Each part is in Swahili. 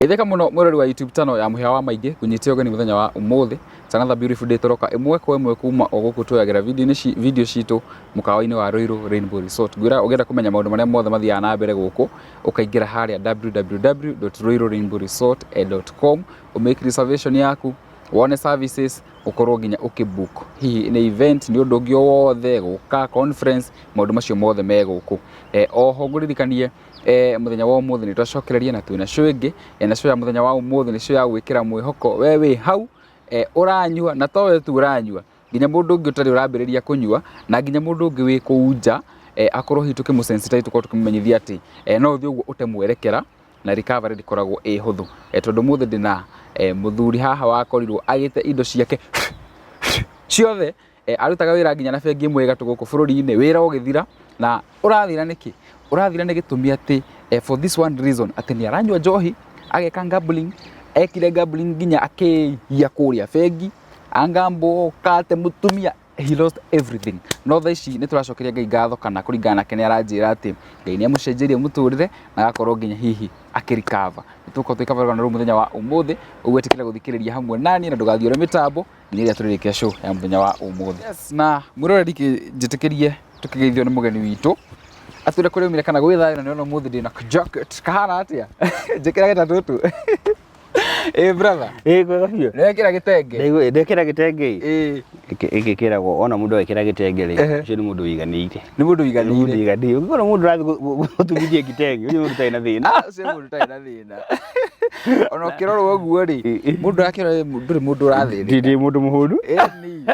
Itheka muno murori wa YouTube channel ya Muhia wa Maingi kunyite ogeni muthenya wa umuthi. It's another beautiful day toroka imwe kwa imwe kuma oguku tuyagira video citu mukawa-ini wa Ruiru Rainbow Resort. Gwira ogenda kumenya maundu maria mothe mathia na mbere guku ukaingira haria www.ruirurainbowresort.com umake reservation yaku wone services ukorwo nginya ukibook hihi ni event ni undu ngio wothe guka conference maundu macio mothe me guku oho nguririkanie muthenya wa umuthi ni twacokereria na twina show ingi na show ya muthenya wa umuthi ni show ya gwikira mwihoko wewe hau uranyua na towe tu uranyua nginya mundu ungi utari urambiriria kunyua na nginya mundu ungi wi kuunja akorwo hitu kimusensitize tukorwo tukimenyithia ati no uthi uguo utemwerekera na recovery dikoragwo huthu tondu muthi ndina muthuri haha wakorirwo agite indo ciake ciothe arutaga wira nginya na bengi mwega tuguku bururi-ini wira ugithira na urathira niki urathira ni gitumi ati for this one reason ati ni aranywa njohi ageka gambling ekire gambling nginya akihia kuria bengi angambo kate mutumia he lost everything no thaici ni turacokeria Ngai ngatho kana kuringana nake ni aranjira ati Ngai ni amucenjeria muturire na agakorwo nginya hihi akirikava nituko twikava na muthenya wa umuthi ugwetikira guthikiriria hamwe nani na ndugathiore mitambo ni iria turirikia show ya muthenya wa umuthi. Yes, na muroreri njitikirie tukigeithio ni mugeni witu atule kuri umire kana gwithaira ni ono muthi ndina jacket kahana atia njikira gitatutu brother kwega biũ nekira gitenge ndekira gitenge iki kiragwo ona mundu ekira gitenge ri ucio ni mundu wiganĩire ni mundu wiganĩire ungikora mundu rathi gutumithia gitenge ucio mundu taina thina ucio mundu taina thina ona kiroro guo ri mundu akira nduri mundu rathina ndi mundu muhundu ni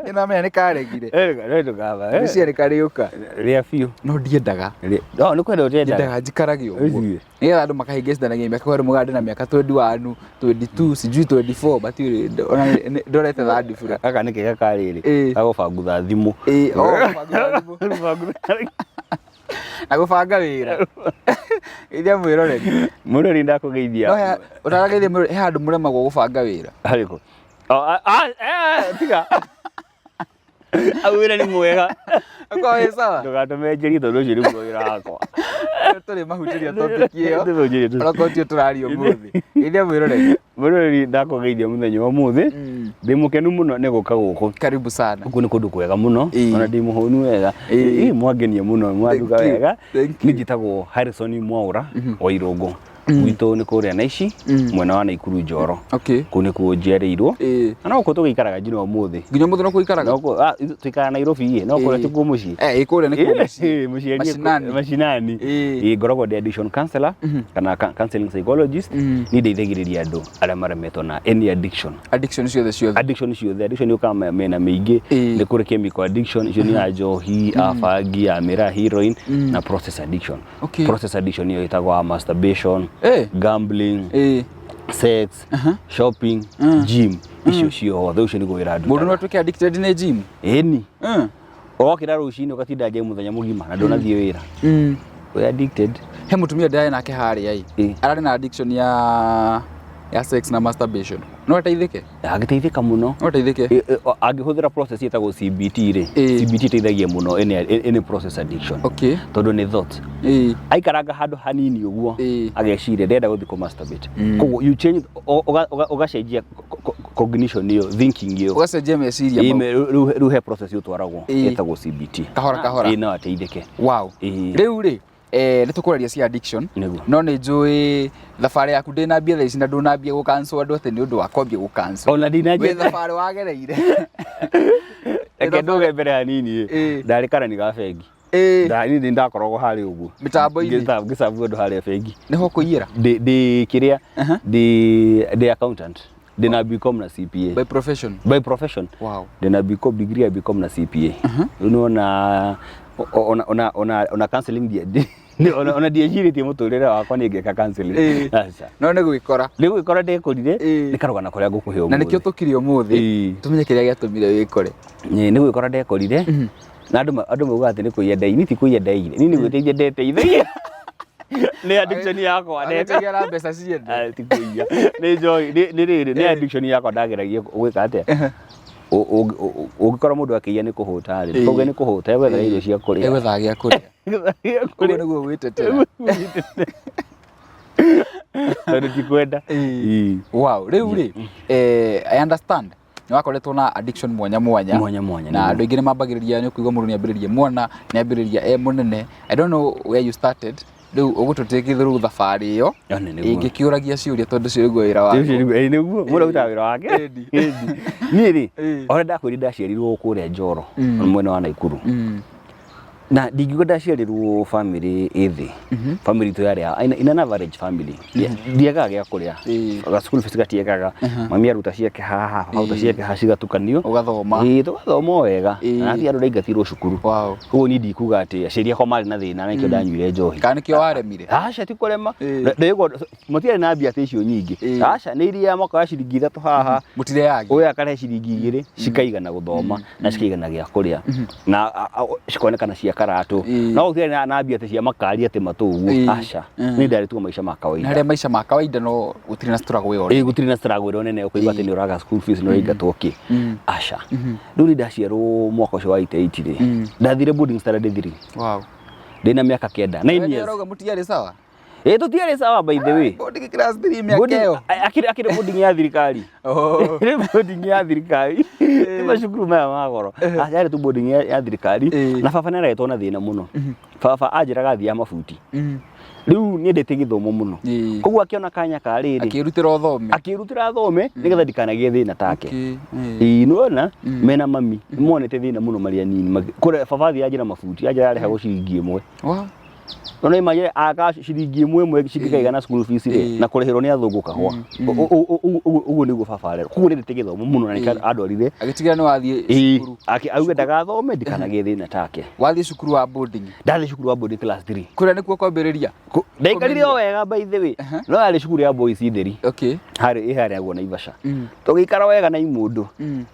ina me ni karegire ndo kaba ni cia kariuka ria biũ no ndiendaga no ni kwenda ndiendaga njikaragio uguo nigetha andu makahingicithanagia miaka kwari mugandi na miaka 21 22 sijui 24 bati ona ndorete thadi fura aka ni kega kariri agobangutha thimu agobanga wira ithia mwiroreri ndakugeithia no utarageithia mwiroreri he andu muremagwo gubanga wira hariko tiga awira ni mwega kwa sawa ndugatumenjerie tondu ucio ni wira wakwa tuli mahutiria topic iyo rakotio turario muthi ithia mwiroreri ndakugeithia muthenya wa muthi ndi mukenu muno ni guka guku karibu sana guku ni kundu kwega muno ona ndi muhunu wega mwangenia muno mwanduga wega ni njitagwo Harrison Mwaura wa Irungu wito ni kuria naici mwena wa Naikuru Njoro kuni kujereirwo ana uko tugikaraga njino umuthi nginya muthi no kuikaraga no tuikara Nairobi no kuria tuko muci ikuria ni muci mashinani ngoragwo ndi addiction counselor kana counseling psychologist ni ndeithagiriria andu aria maremetwo na any addiction ciothe ukama mena mingi ni kuri chemical addiction icio ni njohi abangi amira heroin na process addiction iyo itagwa masturbation gambling sex shopping gym icio ciothe ucio ni gwira andu mundu no tuke addicted ni gym eni okira rucini ukatinda nje muthenya mugima na ndonathie wira we addicted he mutumia ndaye nake haria arari na addiction ya sex na masturbation no ateithike agiteithika muno no ateithike agihuthira process itagwo CBT ri CBT teithagia muno any process addiction tondu ni thought aikaranga handu hanini uguo ageciria ndenda guthi ku masturbate koguo you change ugacenjia cognition iyo thinking iyo ugacenjia meciria ruhe process yo twaragwo itagwo CBT kahora no ateithike wow riu ri nitukureria cia addiction no ni njui thabari yaku ndinambia thaici na ndunambia gu cancel andu ati ni undu wa kwambia gu cancel ona ndinambia thabari wagereire eke nduge mbere hanini ndarikana ni gabengi ndani ndakoragwo hari uguo mitambo-ini ngicabu andu hari bengi niho kuiyira ndi kiria ndi accountant ndina become na CPA by profession wow ndina become degree ya become na CPA unaona ona counseling dia ona diagirite muturire wakwa ni ngeka counseling acha no ne gwikora ndekorire nikaroga na kuria ngukuhe umuthi na nikio tukirio muthi tumenye kiria giatumire wikore ni gwikora ndekorire na andu mauga ati ni kuiya ndai ni ti kuiya ndai ni gwiteithia ndeteithia ni addiction yakwa ndeka na mbeca ciende ti kuiya ni joy ni addiction yakwa ndageragia gwika atia ugikora mundu akiya ni kuhuta ri koguo ni kuhuta gwetha irio cia kuria gwetha gya kuria kuria niguo witetera Tondu tikwenda. Wow, riu ri I understand ni wakoretwo na addiction mwanya na andu aingi ni mambagiriria ni kuigwa mundu ni ambiririe mwana ni ambiriria munene. I don't know where you started. Riu ugututikithia through thabari iyo ingikiuragia ciuria tondu cio igwa wira wake niguo mura uta wira wake ni ri ora ndakwiri ndaciarirwo kuria Njoro mwena wa Naikuru na ndingiuga ndaciarirwo family ithi family to yaria in an average family ndiagaga gya kuria ga school fees gatiagaga mami aruta ciake haha auta ciake hacigatukanio ugathoma tugathoma wega na athi andu ndaingatirwo cukuru koguo ni ndikuga ati aciari akwa mari na thina na ikio ndanyuire njohi kana kio waremire aca ti kurema ndego mutiari na mbia icio nyingi aca ni iria mwaka wa ciringi 3 haha mutire yagi oya kare ciringi 2 cikaigana guthoma na cikaigana gya kuria na cikonekana cia karatu no gutiari na mbia cia makari ati matugu aca ni ndari tu maisha ma kawaida na maisha ma kawaida no gutiri na struggle yo gutiri na struggle nene ukoigwa ati ni uraga school fees no ingatwo ki aca nduri ndaciarwo mwaka ucio wa 88 ri ndathire boarding standard 3 wow ndina miaka 9 9 years roga mutiari sawa tutiari sawa by the way boarding class 3 miaka yo akire boarding ya thirikari boarding ya thirikari ti macukuru maya magoro aciari tu boarding ya thirikari na baba nĩ aretwo na thĩna mũno baba anjĩraga thia mabuti riu nĩ ndĩte gĩthomo mũno koguo akiona kanya karĩrĩ akĩrutĩra thome nĩgetha ndikanagie thĩna take nĩwona mena mami monete thĩna mũno marĩ anini kũrĩa baba thia anjĩra mabuti anjĩra arehe ciringi 1 no imagine aka ciringi 1 cingĩkaigana school fees ri na kurihirwo ni athungu kahwa uguo niguo baba rero kuguo ni tigithomo muno na andwarire agitigira ni wathie cukuru auge ndagathome ndikanagie thina take wathie cukuru wa boarding ndathie cukuru wa boarding class 3 kuria nikuo kwambiriria ndaikarire o wega by the way no ari cukuru ya boys theri hari agwo na Ivasha tugikara wega na imundu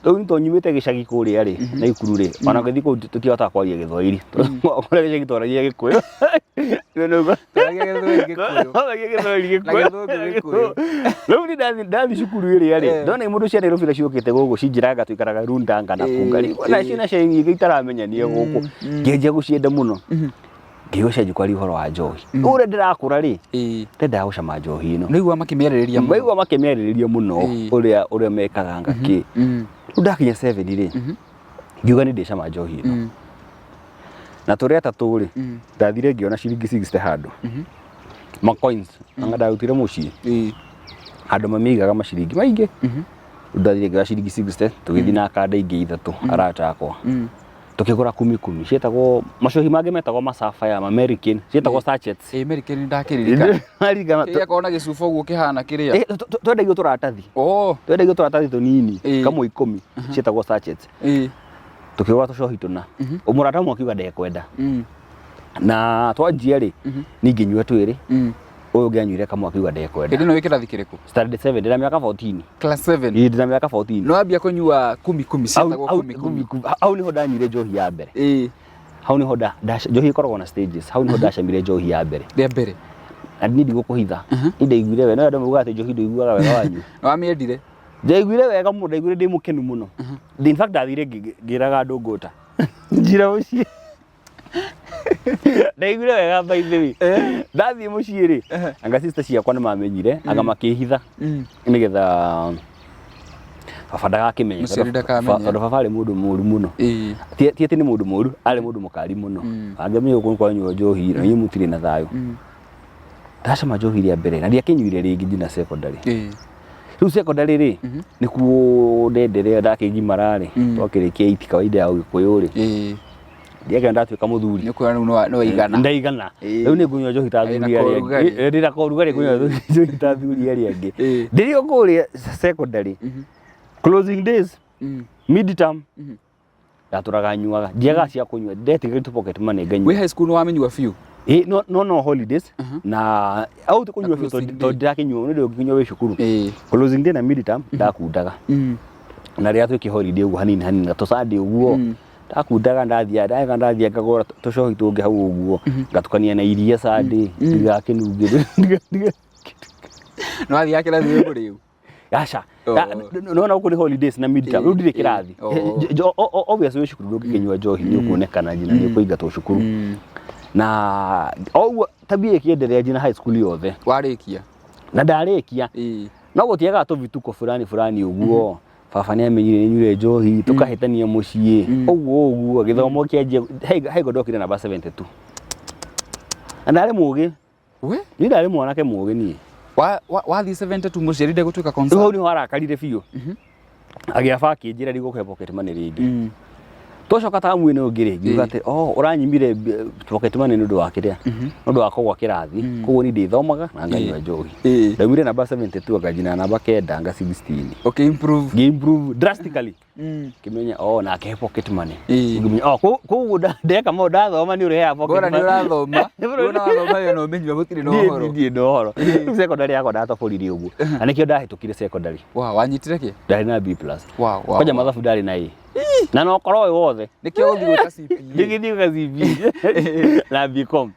tu tonyumite gicagi kuria ri na ikuru ri ona ngathi ku tutihota kwaria Githwairi kuria gicagi twaria Gikuyu Leo ni ndathi cukuru iri ari ndona imundu cia Nairobi na ciukite gugu cinjiraga tuikaraga Rundanga na Kungari na cina cengi itaramenya guku ngeje gucienda muno ngiucia jikwari horo wa njohi ure ndirakura ri ndenda gucama njohi ino nigua makimiaririria muno uria mekaga ngaki ndakinya 7 ri ngiuga ni ndicama njohi ino na turia tatu ri ndathire ngiona ciringi 60 handu ma coins anga ndautire mucii handu mamigaga maciringi maingi ndathire ngiona ciringi 60 tugithi na kanda ingi 3 arata akwa tukigura 10 cietagwo macohi mangi metagwo Sapphire American cietagwo sachets American ndakiririka kia kona gicuba uguo kihana kiria twendagio turatathi twendagio turatathi tunini kamwe 10 cietagwo sachets tukigura tucohi tuna umurata mwe akiuga ndekwenda na twanjia ri ninginyua twiri uyu ngianyuire kamwe akiuga ndekwenda ndi no wikirathi kiriku standard 7 ndina miaka 14 class 7 ndina miaka 14 no ambia kunyua 10 cietagwo 10 au niho ndanyuire njohi ya mbere hau niho njohi ikoragwo na stages hau niho ndacamire njohi ya mbere na ndi gukuhitha ndaiguire we no ndamuga ati njohi ndaiguaga wega wanyu wamiendire ndaiguire wega muno ndaiguire ndi mukenu muno in fact ndathire ngiraga andu ngota njira uci ndaiguire wega by the way ndathie mucii ri anga sister ciakwa nimamenyire anga makihitha nigetha baba ndagakimenya tondu baba ari mundu muru muno ti ati ni mundu muru ari mundu mukari muno angemenya uko kwanyua njohi na ni mutire na thayo ndacama njohi ria mbere na ndiakinyuire ringi nginya secondary riu secondary ri nikuo ndenderea ndakigimara ri twakirikia 8 kawaida ya Gikuyu ri ndiaga ndatuika muthuri nikura no waigana ndaigana riu ni ngunywa njohi ta thuri ari ndira korugari kunywa njohi ta thuri ari angi ndirio kuria secondary closing days midterm ndaturaga nyuaga ndiaga cia kunywa ndetiga tu pocket money nganyua we high school no wamenyua few no holidays na au tukunywa few to ndakinyua ndio nginywa we cukuru closing day na midterm ndakundaga na ria twiki holiday ugu hanini na tusadi uguo ndakundaga ndathia ngagora tucohi tungi hau uguo ngatukania na iria sadi ndigakinungire no athia kira thiu riu aca no uko ni holidays na midterm rudi kirathi obviously we cukuru nginywa njohi ni ukuonekana jina ni kuingatwo cukuru na oguo tabia ikiendelea jina high school yothe warikia na ndarikia no gutiaga tu vituko fulani uguo baba ni amenyire nyure njohi tukahitania mucii oguo githomo kianjie haigo ndokire namba 72 andare mugi we ni ndare mwanake mugi ni wathi 72 muceride gutuika concert ho ni warakarire biu agiaba kinjira rigo kwe pocket money ringi twacoka tamu ino ngiri ngiuga ati uranyimire pocket money nundu wa kiria nundu wa kogwa kirathi koguo ni ndithomaga na nganywa njohi ndaumire namba 72 akajina namba 9 nga 16 okay improve drastically kimenya na ke pocket money ngimenya koguo ndeka mo ndathoma ni ureha pocket money gora ni urathoma unathoma yo no menywa gutiri no horo ndi no horo secondary yako ndatoboririe uguo anikio ndahitukire secondary wanyitire ki ndari na B+ koja mathabu ndari na E na no korwo wothe nikio guthi gwika CP ngigithika CP na Bcom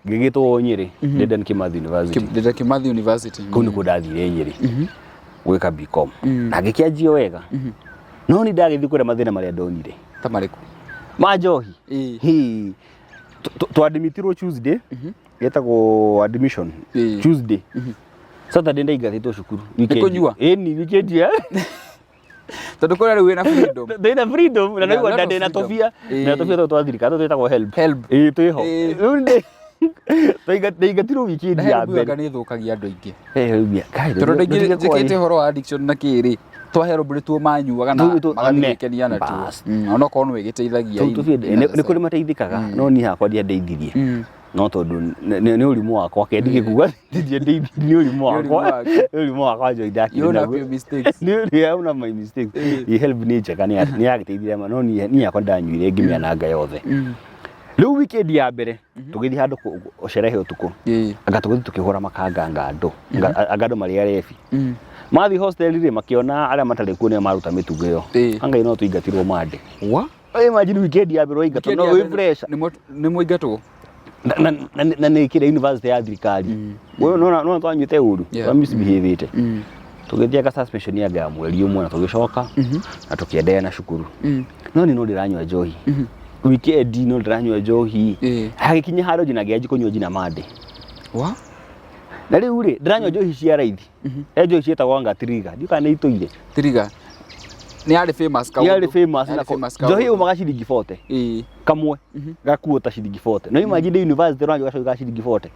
ngigitwo Nyeri Dedan Kimathi University kuni kudathire Nyeri gwika Bcom na gikianjio wega no ni ndagithi kure mathina maria ndonire ta mariku majohi to admitirwo Tuesday yetagwo admission Tuesday Saturday ndaigathitwo cukuru weekend ni weekend ya tondu kora riu ina freedom ndina freedom na niguo ndina tofia na tofia to thirikari twetagwo help twiho riu ndi ndaigatirwo weekend ya mbere ni thukagia andu aingi rubia kai tondu aingi njikite horo wa addiction na kiri twahero mbere tu manyuaga na magakenia na tu ona kono wigiteithagia ni kuri mateithikaga no ni hakwa ndiandeithirie no tondu ni urimu wakwa kendige kuga ndiye ni urimu wakwa jo idaki you have your mistakes ni una my mistakes I help ni cheka ni yagiteithia no ni yakwa ndanyuire ngimia na nga yothe riu weekend ya mbere tugithi handu sherehe utuku anga tugithi tukihura makanga ngando ngando mari arefi mathi hostel ri makiona aria matari kuone maruta mitugo yo anga ino tuingatirwo mande wa imagine weekend ya mbere ingato no we fresh ni muingatwo na ni kire university ya thirikari wewe no twanyite uru wa misbehavete tugithia ka suspension ya ga mweri umwe na tugicoka na tukiendelea na cukuru no ni no ndiranywa njohi weekend no ndiranywa njohi hagikinya haro jina giaji kunywa jina mande wa na riu ri ndiranywa njohi cia raithi njohi cietagwo anga triga ndika ni ituire triga ni ari famous kaundu yari famous na njohi umaga ciringi 40 kamwe gakuota ciringi 40 no imagine university ranjo gacoka ciringi 40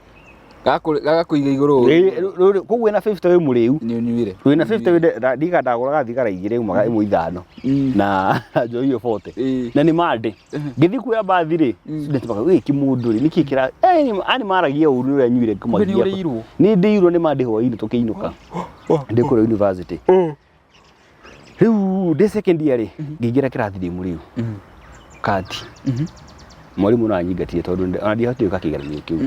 gakuiga iguru koguo na 50 we muriu ni unyuire wina 50 ndiga ndagura thigara igire umaga imwe ithano na njohi 40 na ni mande ngithi kuya bathi ri ndetibaga we kimundu ri nikikira ani maragia uru uri anyuire kumagia ni ndirwo ni mande hoini tukiinuka ndikuru university riu de second year ri ngigira kirathi ndi muriu kati mwalimu no anyingatie tondu ona ndihotio kakigeranio kiu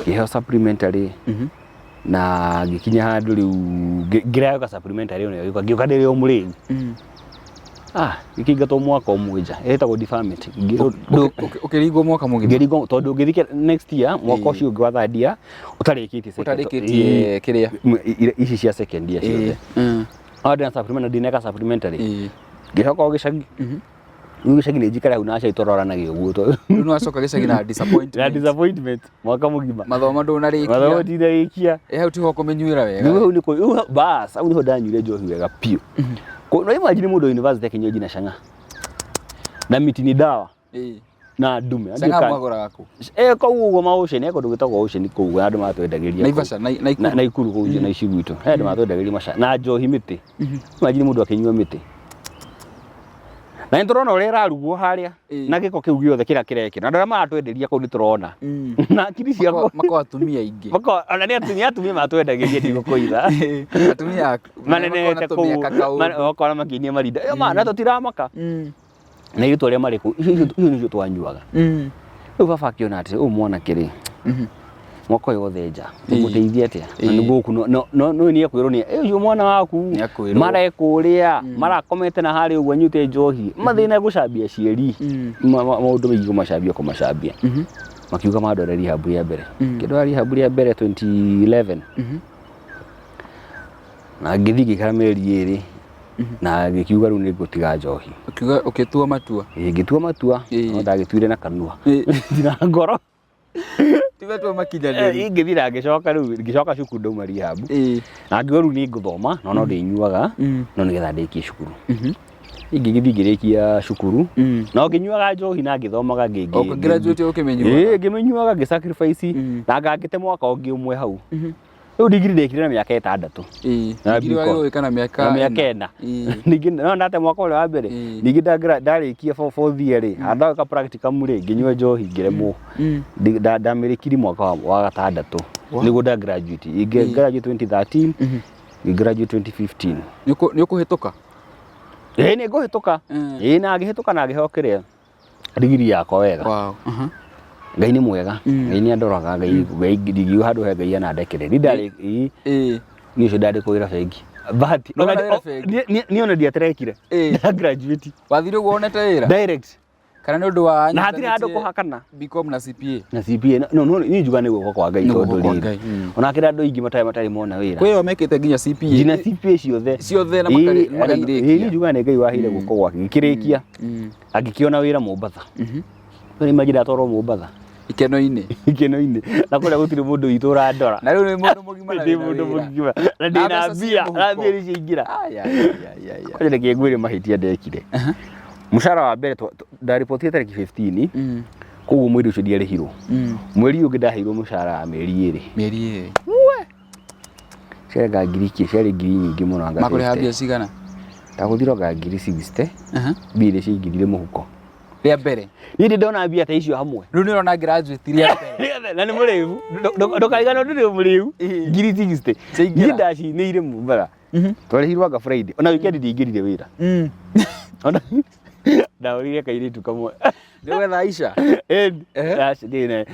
ngiheo supplementary na gikinya handu riu ngirayo ka supplementary ono ngioka ndiri o muriu gikingatwo mwaka omwija etagwo deferment ukirigo mwaka mugi ngirigo tondu ngithike next year mwaka ucio ungi wa third year utarikitie kiria ici cia second year ciothe na supplementary ndineka supplementary ngicoka ogicagi gicagi ni njikara hau na acia itororanagia uguo to no acoka gicagi na disappointment mwaka mugima mathoma ndunarikia mathoma ndinarikia hau tiho kumenyuira wega hau ni ko bas au niho ndanyuire njohi wega pio no imagine mundu university kinyoji na shanga na miti ni dawa na ndume shanga magora gako koguo maocean eko ndugitagwo ocean koguo andu matwendagiria Naivasha na ikuru koguo na ici gwitu andu matwendagiria masha na njohi miti imagine mundu akinyua miti na ndorona uri raruguo haria na giko kiu giothe kira kireke na ndora matwenderia kuu niturona na akiri ciako mako atumia ingi mako ona ni atumia matwendagiria ndigo koira atumia manene te kuu okora makinie marinda na tutiramaka na itu ria mariku iyo ni twanyuaga riu baba akiona ati mwana kiri mwako yothe nja tumuteithie atia na niguku no ni akwirwo ni uyu mwana waku marekuria marakomete na hari uguo nyute njohi mathina gucambia cieri maundu meigo macambia kumacambia makiuga mandore rehab ya mbere kindo rehab ya mbere 2011 na ngithi gikara meri eri na gikiuga riu ni gutiga njohi ukitua matua ngitua matua no ndagituire na kanua ndina ngoro Tiwe tu makinyanĩru. Ingĩthira ngĩcoka cukuru ndauma rehab. Na ngĩona rĩu nĩ ngũthoma no ndĩnyuaga no nĩgetha ndĩkie cukuru. Ingĩgĩthiĩ ngĩrĩkia cukuru no ngĩnyuaga njohi na ngĩthomaga ngĩngĩ. Graduate ũkĩmenyuaga. Ngĩmenyuaga ngĩsacrifice na ngagĩte mwaka ũngĩ ũmwe hau. Rĩu degree ndekire na mĩaka 6. Degree wagĩka na mĩaka 4. Ningĩ no ndate mwaka ũrĩa wa mbere. Ningĩ ndarĩkia 4th year rĩ, handaka practicum rĩ, ngĩnyua njohi ngĩremwo. Ndamĩrĩkire mwaka wa 6. Nĩguo nda graduate. Graduate 2013. Graduate 2015. Nĩ ũkũhĩtũka? Nĩ ngũhĩtũka. Na ngĩhĩtũka na ngĩheo kĩrĩa degree yakwa wega. Wow. Ngai nĩ mwega. Ngai nĩ andoraga. Ngai ndigio handũ he Ngai anandekere. Ndarĩ niĩ cio ndarĩ kũwĩra bengi. But niĩ ona ndiaterekire. Nda graduate. Wathire ũguo wonete wĩra? Direct. Kana nĩ ũndũ wa na hatirĩ handũ kũhakana. BCom na CPA. Na CPA no niĩ njuga nĩ guoko kwa Ngai tondũ rĩrĩ. Ona kĩrĩa andũ aingĩ matarĩ mona wĩra. Kwĩyo mekĩte nginya CPA. Nginya CPA ciothe na makarĩrĩkia. Niĩ njuga nĩ Ngai wahire guoko gwake gĩkĩrĩkia. Angĩkĩona wĩra Mombatha. Nĩ magira toro Mombatha. Ikeno-inĩ. Na kũrĩa gũtirĩ mũndũ witũ ũrandora. Na rĩu nĩ mũndũ mũgima na mũndũ mũgima. Na ndĩna mbia nĩ ciaingĩra. Kũrĩa nĩkĩe ngwĩre mahĩtia ndekire. Mũcara wa mbere ndaripotire tarĩki 15. Koguo mweri ũcio ndiarĩhirwo. Mweri ũngĩ ndaheirwo mũcara wa mĩeri 2. Ciarĩ ngiri nyingĩ mũno ngari. Makũrĩha mbia cigana? Ndagũthirwo ngiri 60. Mbia iria ciaingĩrire mũhuko. Rĩa mbere. Niĩ ndona mbia ta icio hamwe. Rĩu nĩ ũrona graduate rĩa mbere. Na nĩ mũrĩu. Ndũkaigana ndũrĩ mũrĩu. Ngiri 60. Niĩ ndacinĩire Mombatha. Twarĩhirwo anga Friday. Ona weekend ndiaingĩrire wĩra. Ona ndaũrire kairĩtu kamwe. Nĩ wetha Aisha? Ndine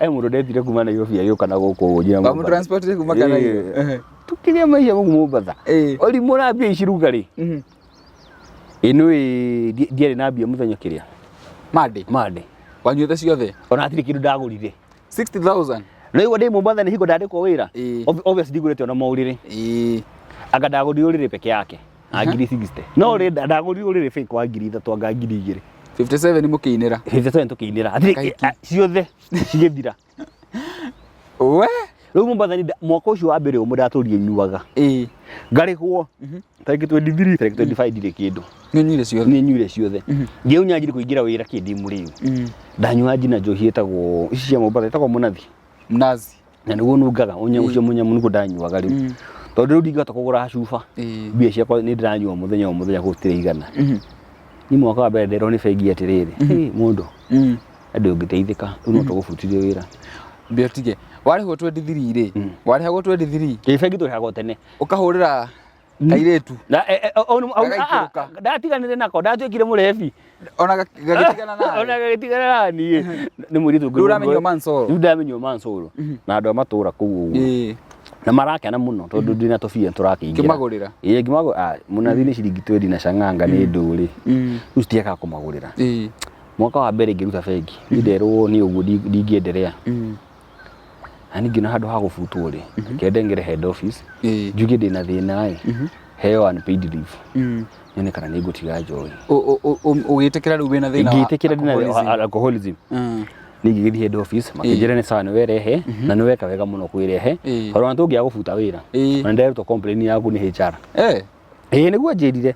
mũndũ ndetire kuma Nairobi agĩũka na gũkũ njĩra Mombatha. Transport kuma kana hiyo. Tukĩrĩa maisha gũkũ Mombatha. Orimũ na mbia iciruga rĩ. Ĩno ndiarĩ na mbia mũthenya kĩrĩa. Monday. Wanyuĩte ciothe? Ona hatirĩ kĩndũ ndagũrire. 60,000. Na igua ndĩ Mombatha nĩ hingo ndandĩkwo wĩra. Obviously ndigũrĩte ona maũrĩrĩ. Anga ndagũrire ũrĩrĩ peke yake. Ngiri 60. No ndagũrire ũrĩrĩ fake wa ngiri 3 anga ngiri 2. 57 mũkĩinĩra. 57 tũkĩinĩra. Hatirĩ ciothe cigĩthira. Rĩu Mombatha mwaka ũcio wa mbere ũmwe ndatũrire nyuaga. Ngarĩhwo. Tarĩki 23, tarĩki 25 ndirĩ kĩndũ. Nĩ nyuire ciothe. Ngĩunya njiri kũingĩra wĩra kĩndĩ mũrĩu. Ndanyua njina njohi ĩtagwo ici cia Mombatha ĩtagwo Mnazi. Na nĩguo nungaga ũcio mũnyamu nĩguo ndanyuaga rĩu. Tondũ rĩu ndingĩhota kũgũra cuba. Mbia ciakwa nĩ ndĩranyua mũthenya gũtirĩ igana. Ni mwaka wa mbere nderwo nĩ bengi atĩrĩrĩ. Mũndũ. Andũ ũngĩteithĩka rĩu no tũgũbutithio wĩra. Mbia tige. Warĩhwo 23 rĩ. Warĩhagwo 23. Bengi tũrĩhagwo tene. Ũkahũrĩra kairĩtu. Ndatiganire nako ndatuĩkire mũrebi. Ona gagĩtigana nawe. Ona gagĩtigana na niĩ. Nĩ mũritũ ngũrũ. Ndamenywo Mansoro. Ndamenywo Mansoro. Na andũ a matũra kũu ũguo. Na marakena mũno tondũ ndina tũbia tũrakĩingĩra. Kĩmagũrĩra. Ngĩmagũrĩra. Mũnathi nĩ ciringi 20 na cang'anga nĩ ndũrĩ. Rĩu citiakaga kũmagũrĩra. Mwaka wa mbere ngĩruta bengi. Nderwo nĩ ũguo ndingĩenderea. Na ningĩ na handũ ha gũbutwo rĩ. Kende ngere head office. Njuge ndĩna thĩna heo unpaid leave. Nyone kana nĩ ngũtiga njohi. Ũgĩtĩkĩra rĩu wĩna thĩna wa ngĩtĩkĩra ndĩna alcoholism. Ningĩ gĩthiĩ head office makĩnjĩra nĩ sawa nĩ werehe na nĩ weka wega mũno kwĩrehe. Tondũ ona tũngĩaga gũbuta wĩra. Na nderutwo complain yaku nĩ HR. Nĩguo njĩrire.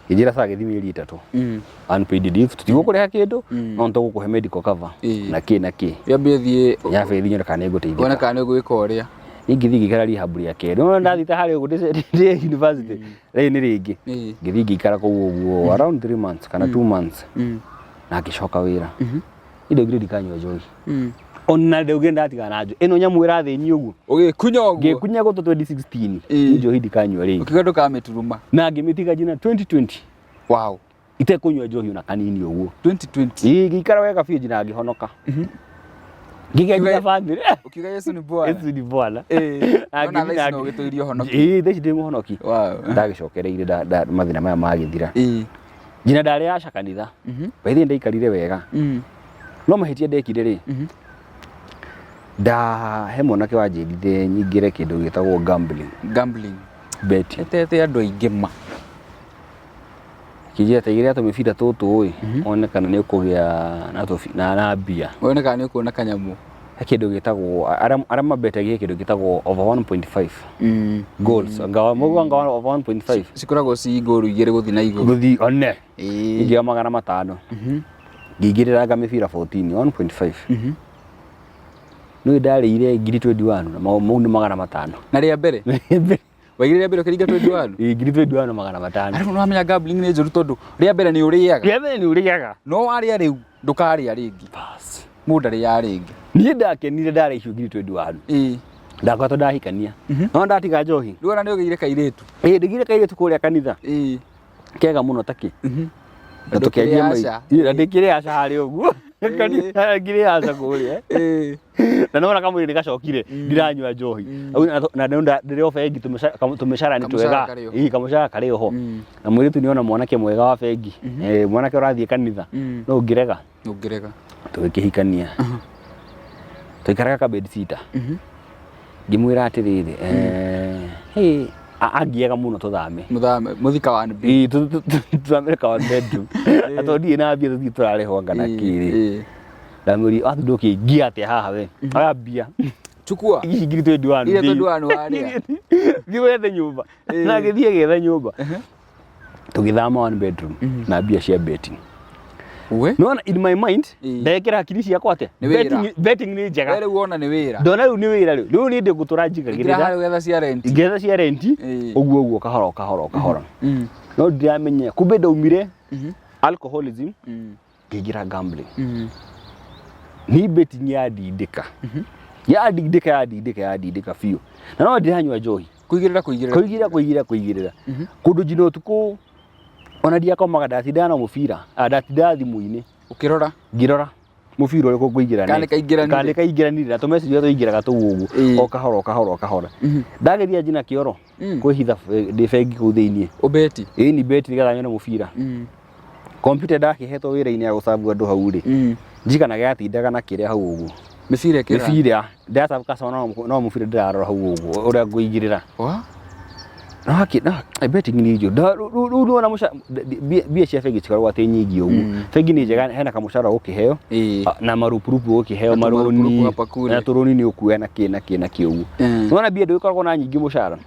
Ngĩnjĩra sawa gĩthiĩ mĩeri 3. Unpaid leave tutigũkũrĩha kĩndũ no tũgũkũhe medical cover na kĩ. Yambe thiĩ. Yabe thiĩ kana nĩ ngũteithĩka. Ona kana nĩ gwĩka ũrĩa. Ngĩthiĩ ngĩikara rehab ya kerĩ. No ndathite harĩa ũguo ndĩ university. Rĩu nĩ rĩngĩ. Ngĩthiĩ ngĩikara kũu ũguo around 3 months kana 2 months. Na ngĩcoka wĩra. Indo ngire ndikanyua njohi. Ona ndauge ndatigana na njohi. Ĩno nyamũ ĩrathĩni ũguo. Ũgĩkunya ũguo. Ngĩkunya gũtũ 2016. Njohi ndikanyua rĩngĩ. Ũkiga ndũkamĩturuma. Na ngĩmĩtiga njina 2020. Wow. Itekũnyua njohi ona kanini ũguo. 2020. Ngĩikara wega biũ njina ngĩhonoka. Ngĩgĩa family. Ukiga Yesu ni Bwana. Yesu ni Bwana. Ona thaa ici no gĩtũirio honoki. Thaa ici ndĩ mũhonoki. Ndagĩcokereire mathĩna maya magĩthira. Njina ndarĩ yaca kanitha. Baithĩ ndaikarire wega. No mahĩtia ndekire rĩ. He mwanake wanjĩrire nyingĩre kĩndũ gĩtagwo gambling. Gambling. Bet. Etete andũ aingĩ ma. Kijia taigira to mibira tutu oi one kana ni ukugia na mbia one kana ni ukuona kanyamu kindu gitagwo arama betagia kindu gitagwo over 1.5 goals ngawa over 1.5 sikoragwo si goal igire guthi na iguru guthi one ingia magana matano ngigirira mibira 14 1.5 no ndari ile ngiri 21 na mau ni magana matano na ria mbere waigire mbere kiringa 21 ngiri 21 magana matano arifu no amenya gambling ni njuru tondu ria mbere ni uriaga no waria riu ndukaria ringi bas mudari ya ringi ni ndakenire ndari icio ngiri 21 ndakwato ndahikania no ndatiga njohi ndona ni ugire kairetu ndigire kairetu kuria kanitha kega muno taki tukiagia mai ndikire aca hari uguo kanitha ngire aca kuria na nona kama ni gacokire ndiranywa njohi na ndio bengi tumeshara ni twega kamushara kari ho na mwiritu niona mwanake mwega wa bengi mwanake urathie kanitha no ngirega tukihikania tukaraga ka bed sitter ngimwira atiriri agiega muno tuthame muthika wa nbi tuthame ka wa bedroom atodie na bia tuthi turare ho ngana kiri ndamuri athudoki ngia ate haha we arabia chukua ngiri 21 ile 21 waria thiwethe nyumba na githie gethe nyumba tugithama one bedroom na bia cia betting no in my mind ndekera akiri ciakwa ate betting ni njega wewe uona ni wira ndona riu ni wira riu ni ndi guturajigagirira getha cia rent uguo kahoro no ndiamenya kumbe ndaumire alcoholism ngigira gambling ni betting ya didika ya didika fiu na no ndiranywa njohi kuigirira kundu jino tuku ona dia komaga ndatindana mubira ndatinda thimu-ini ukirora ngirora mubira uri kuingirana kane kaingiranire na tumesi jwa tuingiraga tu ugu o kahoro ndageria jina kioro kwihitha defengi ku thiini ubeti ni beti nigetha nyone mubira computer ndakihetwo wira-ini ya gucabu andu hau ri njikana gatindaga na kiria hau ugu mibira ndata kasona no mubira ndirarora hau ugu uria nguingirira na betting ni njo ru na musha bia cia bengi cikarwa ate nyingi ugu bengi ni njega hena kamushara ukiheo na marupurupu ukiheo maroni na turoni ni ukuya na kina kiugu nona bia ndu ikoragwo na nyingi mushara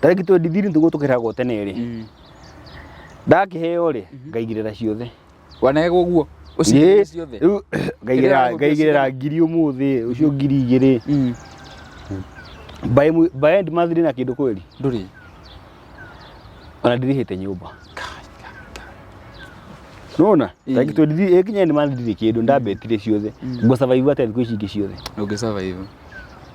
tariki to dithiri ndugo tukiragwo tene ri ndakiheo ri ngaigirira ciothe wanego uguo uci ciothe ngaigirira ngiri umuthi ucio ngiri igiri by end month na kindu kweli nduri ona ndirihite nyumba nona like to ekinya end month ndiri kindu ndabetire ciothe ngo survive ate thikũ ici ciothe ugi survive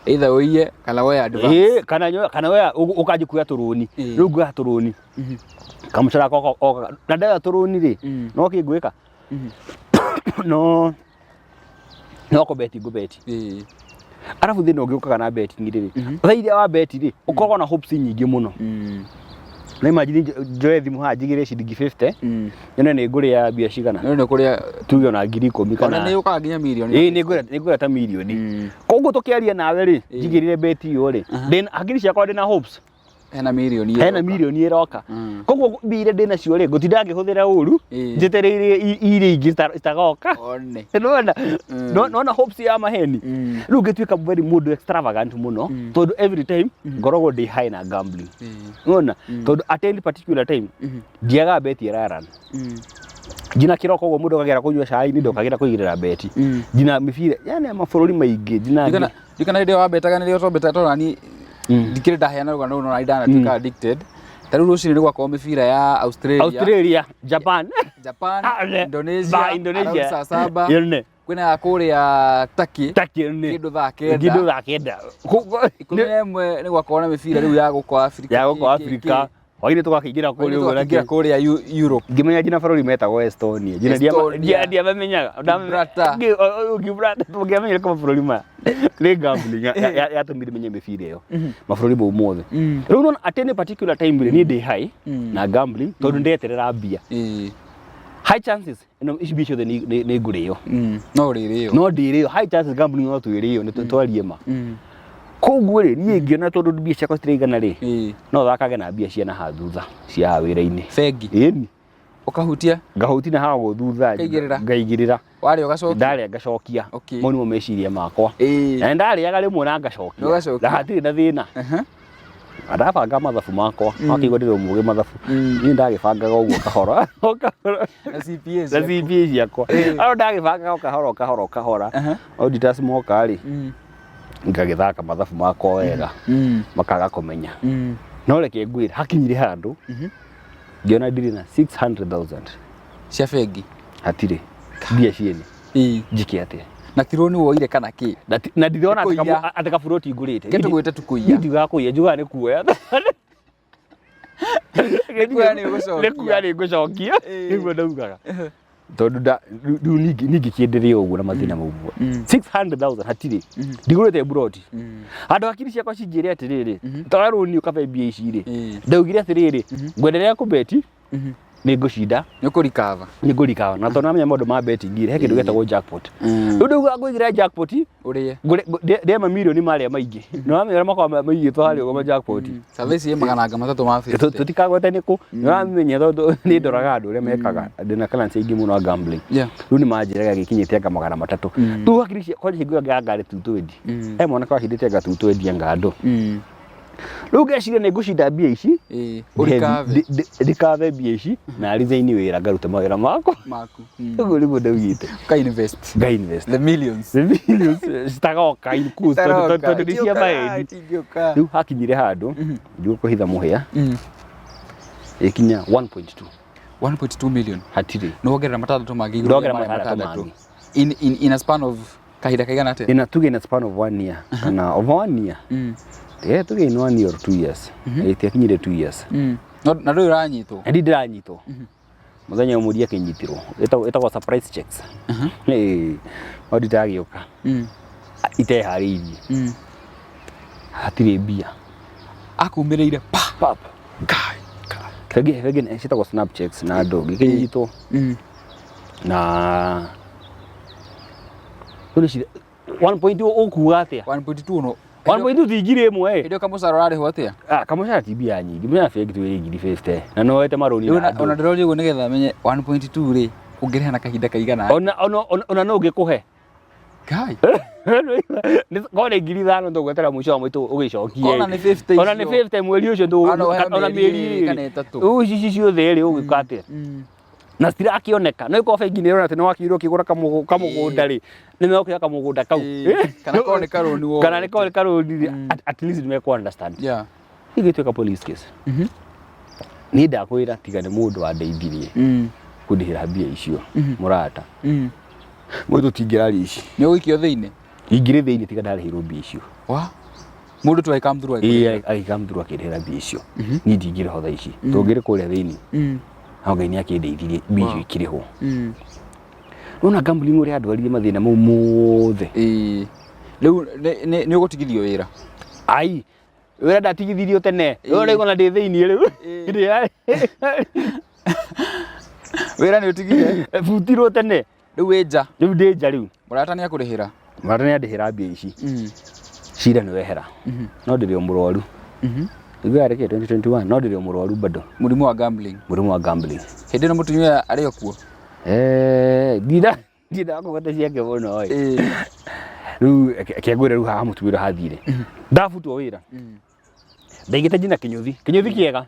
either uiye kana we advance kana we ukaje kuya turuni riu ngwa turuni kamucara ko na nda turuni ri no kingwika no ko beti arafu thina ungiukaga na betting ri thaithia wa beti ri ukoragwo na hopes nyingi muno na imagine njoe thimu ha njigire ciringi 50 nyone ni nguri ya bia cigana no kuria tuge na ngiri 10 kana ni ukaga nginya milioni ni ngura ta milioni koguo tukiaria nawe ri njigirire beti yo ri then hakiri ciakwa ndina hopes hena milioni iroka koguo mbire ndina cio ri gutinda ngihuthira uru njitereire iri ingi citagoka one no hopes ya maheni riu ngituika very mood extravagant muno tondu every time ngorogo ndi high na gambling ona tondu at any particular time ndiaga beti iraran jina kiroko go mundu kagera kunywa cai ni ndokagira kuigirira beti jina mibira yani mabũrũri maingi jina ndikana ndio wabetaga ndio tobeta torani ndikire ndaheana rugano no aidana tuka addicted taru ruci ni gwakwa mibira ya Australia Japan Indonesia saa 7 kwina ya kuria Turkey kindu thaa kenda kumwe ni gwakwa na mibira riu ya gukwa Africa waire tukakigira kuria Europe ngimenya jina bũrũri metagwo Estonia jina dia bamenyaga Gibraltar tugimenya kama bũrũri ma ni gambling ya tumire menye mibira iyo mabũrũri mau mothe riu no at any particular time ni ndi high na gambling tondu ndeterera mbia high chances no ici ciothe ni ngurio no ndirio high chances gambling no tuirio ni twarie ma koguo ri ni ngiona tondu mbia ciakwa citiraigana ri no thakage na mbia ciana ha thutha cia wira-ini bengi ĩni ukahutia ngahutina hago thutha ngaigirira wari ugacokia ndari ngacokia mo nimo meciria makwa na ndari aga rimwe na ngacokia na hatiri na thina arabanga mathabu makwa akigwa ndiro muge mathabu ni ndagibangaga uguo kahora na CPS yakwa aro ndagibangaga kahora auditors moka ri ngagithaka mathabu makwa wega makaga kumenya no reke ngwira hakinyire handu ngiona ndiri na 600,000 cia bengi hatire bia ciene njike atia na tironi woire kana ki na ndiriona ataka buroti ngurite getugwite tukuiya ndiga kuya njuga ni kuoya kuya ni gucokia niguo ndaugaga tondu ningi kienderea uguo na mathina mauguo 600,000 hatire ndigurite buroti andu akiri ciakwa cinjire atiriri taruni ukabe bia ici ri ndaugire atiriri ngwenderea kubeti ni ngucinda ni kurikava na tondu namenya maundu ma betting ire he kindu getagwo jackpot ndu ngwigira jackpot urie ndema milioni maria maingi no namenya makwa maigitwo hari ugo jackpot service ye magana matatu ma 50 tutikagwete niku no namenya tondu ni ndoraga andu ria mekaga ndina currency ingi muno gambling ru ni manjiraga gikinyite anga magana matatu tu akiricia kwa hingo ngari tutwendi he mwana kwa hindite anga tutwendi anga andu rĩu ngeciria nĩ ngũcinda mbia ici ndikave mbia ici na rithaini wĩra ngaruta mawĩra maku ũguo nĩguo ndaugĩte nga-invest the millions citagoka tondũ nĩ cia maeni rĩu hakinyire handũ njũkũhitha mũhĩa ĩkinya 1.2 million hatirĩ nĩwongerera matandatũ mangĩ ndongerera matandatũ in a span of kahinda kaigana atĩa tuge in a span of 1 year kana over 1 year tuge in 1 year or 2 years itiakinyire 2 years na ndũ uranyitwo ndi ndiranyitwo muthenya ũmwe akinyitirwo etagwo surprise checks audit agĩũka iteharĩirie hatirĩ mbia akumĩrĩire pap kage citagwo snap checks na andũ gĩkĩnyitwo na 1.2 ukuga atia 1.2 no 1.2 thingire imwe ndio kamucara rarĩho atia kamucara ti mbia nyingi mbia bengi tu ngiri 50 na no wete maroni ona ndĩroria ũguo nĩgetha menye 1.2 rĩ ũngĩrĩha na kahinda kaigana ona no ngĩkũhe kai kone ngiri 5 ndũgwetera mũico wa mwĩtũ ũgĩcokie ona nĩ 50 mweri ũcio ona mĩeri ici ciothe rĩ ũgĩka atia na cirakioneka no iko bengi nĩ rona atĩ nĩ wakĩirwo kĩgũra kamũgũnda rĩ nĩ mekũoya kamũgũnda kau kana korwo nĩ karũni wo kana nĩ korwo nĩ karũni at least nĩ mekũ understand igĩtuĩka police case nĩ ndakwĩra tiga nĩ mũndũ wandeithirie kũndĩhĩra mbia icio mũrata mũndũ tingĩraria ici nĩ ũgĩikio thĩinĩ ingĩrĩ thĩinĩ tiga ndarĩhĩrwo mbia icio mũndũ tu come through come through akĩrĩhĩra mbia icio niĩ ndingĩrĩho thaa ici tũngĩrĩ kũrĩa thĩinĩ Ngai nĩ akĩndeithirie mbia icio ikĩrĩhwo nona gambling ũrĩa andwarire mathĩna mau mothe rĩu nĩ ũgũtigithio wĩra ai wĩra ndatigithirio tene rĩu ona ndĩ thĩinĩ rĩu wĩra nĩ ũtigire butirwo tene rĩu wĩ nja rĩu ndĩ nja rĩu mũrata nĩ akũrĩhĩra mũrata nĩ andĩhĩra mbia ici cira nĩ wehera no ndĩrĩ o mũrwaru Igwe areke 2021 no ndĩrĩ mũrwaru bado mũrimũ wa gambling hĩndĩ ĩno mũtumia arĩ okuo ndida kũgata ciake mũno rĩu kĩangwĩra rĩu haha mũtumia hathire ndabutwo wĩra ndaigĩte njina kĩnyũthi kĩega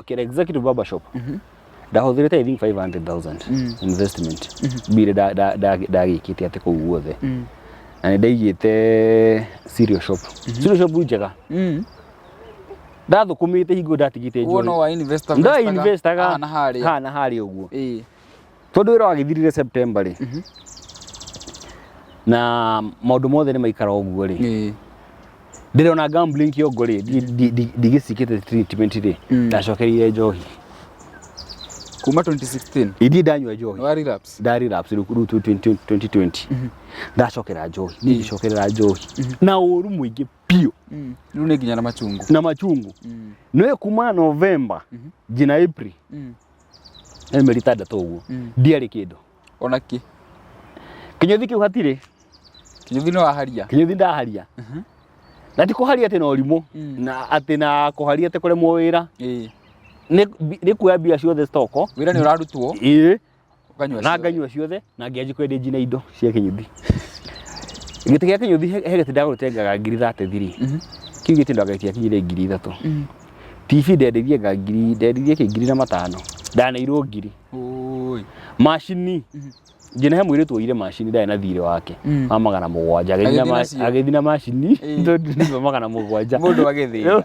kĩra executive barber shop ndahũthĩrĩte I think 500,000 investment mbire ndagĩkĩte atĩ kũu guothe na nĩ ndaigĩte cereal shop njega ndathukumite hingo ndatigite njoi no wa investaga na hari uguo tondu wira wagithirire September ri na maundu mothe ni maikara uguo ri ndirona gambling kiongo ri ndigicikite treatment ri ndacokerire njohi kuma 2016 idi ndanywa njohi wa relapse ru 2020 ndacokera njohi ndicokerera njohi na uru muingi pio rĩu nĩ nginya na machungu nĩ kuma November ngina April mĩeri 6 ũguo ndiarĩ kĩndũ ona kĩ kĩnyũthi kĩu hatirĩ kĩnyũthi no aharia kĩnyũthi ndaharia na ti kũharia atĩ na ũrimũ na atĩ na kũharia atĩ kũremwo wĩra nĩ kuoya mbia ciothe stoko wĩra nĩ ũrarutwo na nganyua ciothe na ngĩanjia kwendia njina indo cia Kĩnyũthi. Gĩtĩ gĩa Kĩnyũthi he gĩtĩ ndagũtengaga ngiri 33 kĩu gĩtĩ ndagaitia kinyire ngiri 3. TV ndendirie ngiri na 5 ndaneirwo ngiri. Macini njina he mwĩrĩtu woire macini ndarĩ na thirĩ wake wa 700 agĩthi na macini ndĩ 700 mũndũ agĩthĩna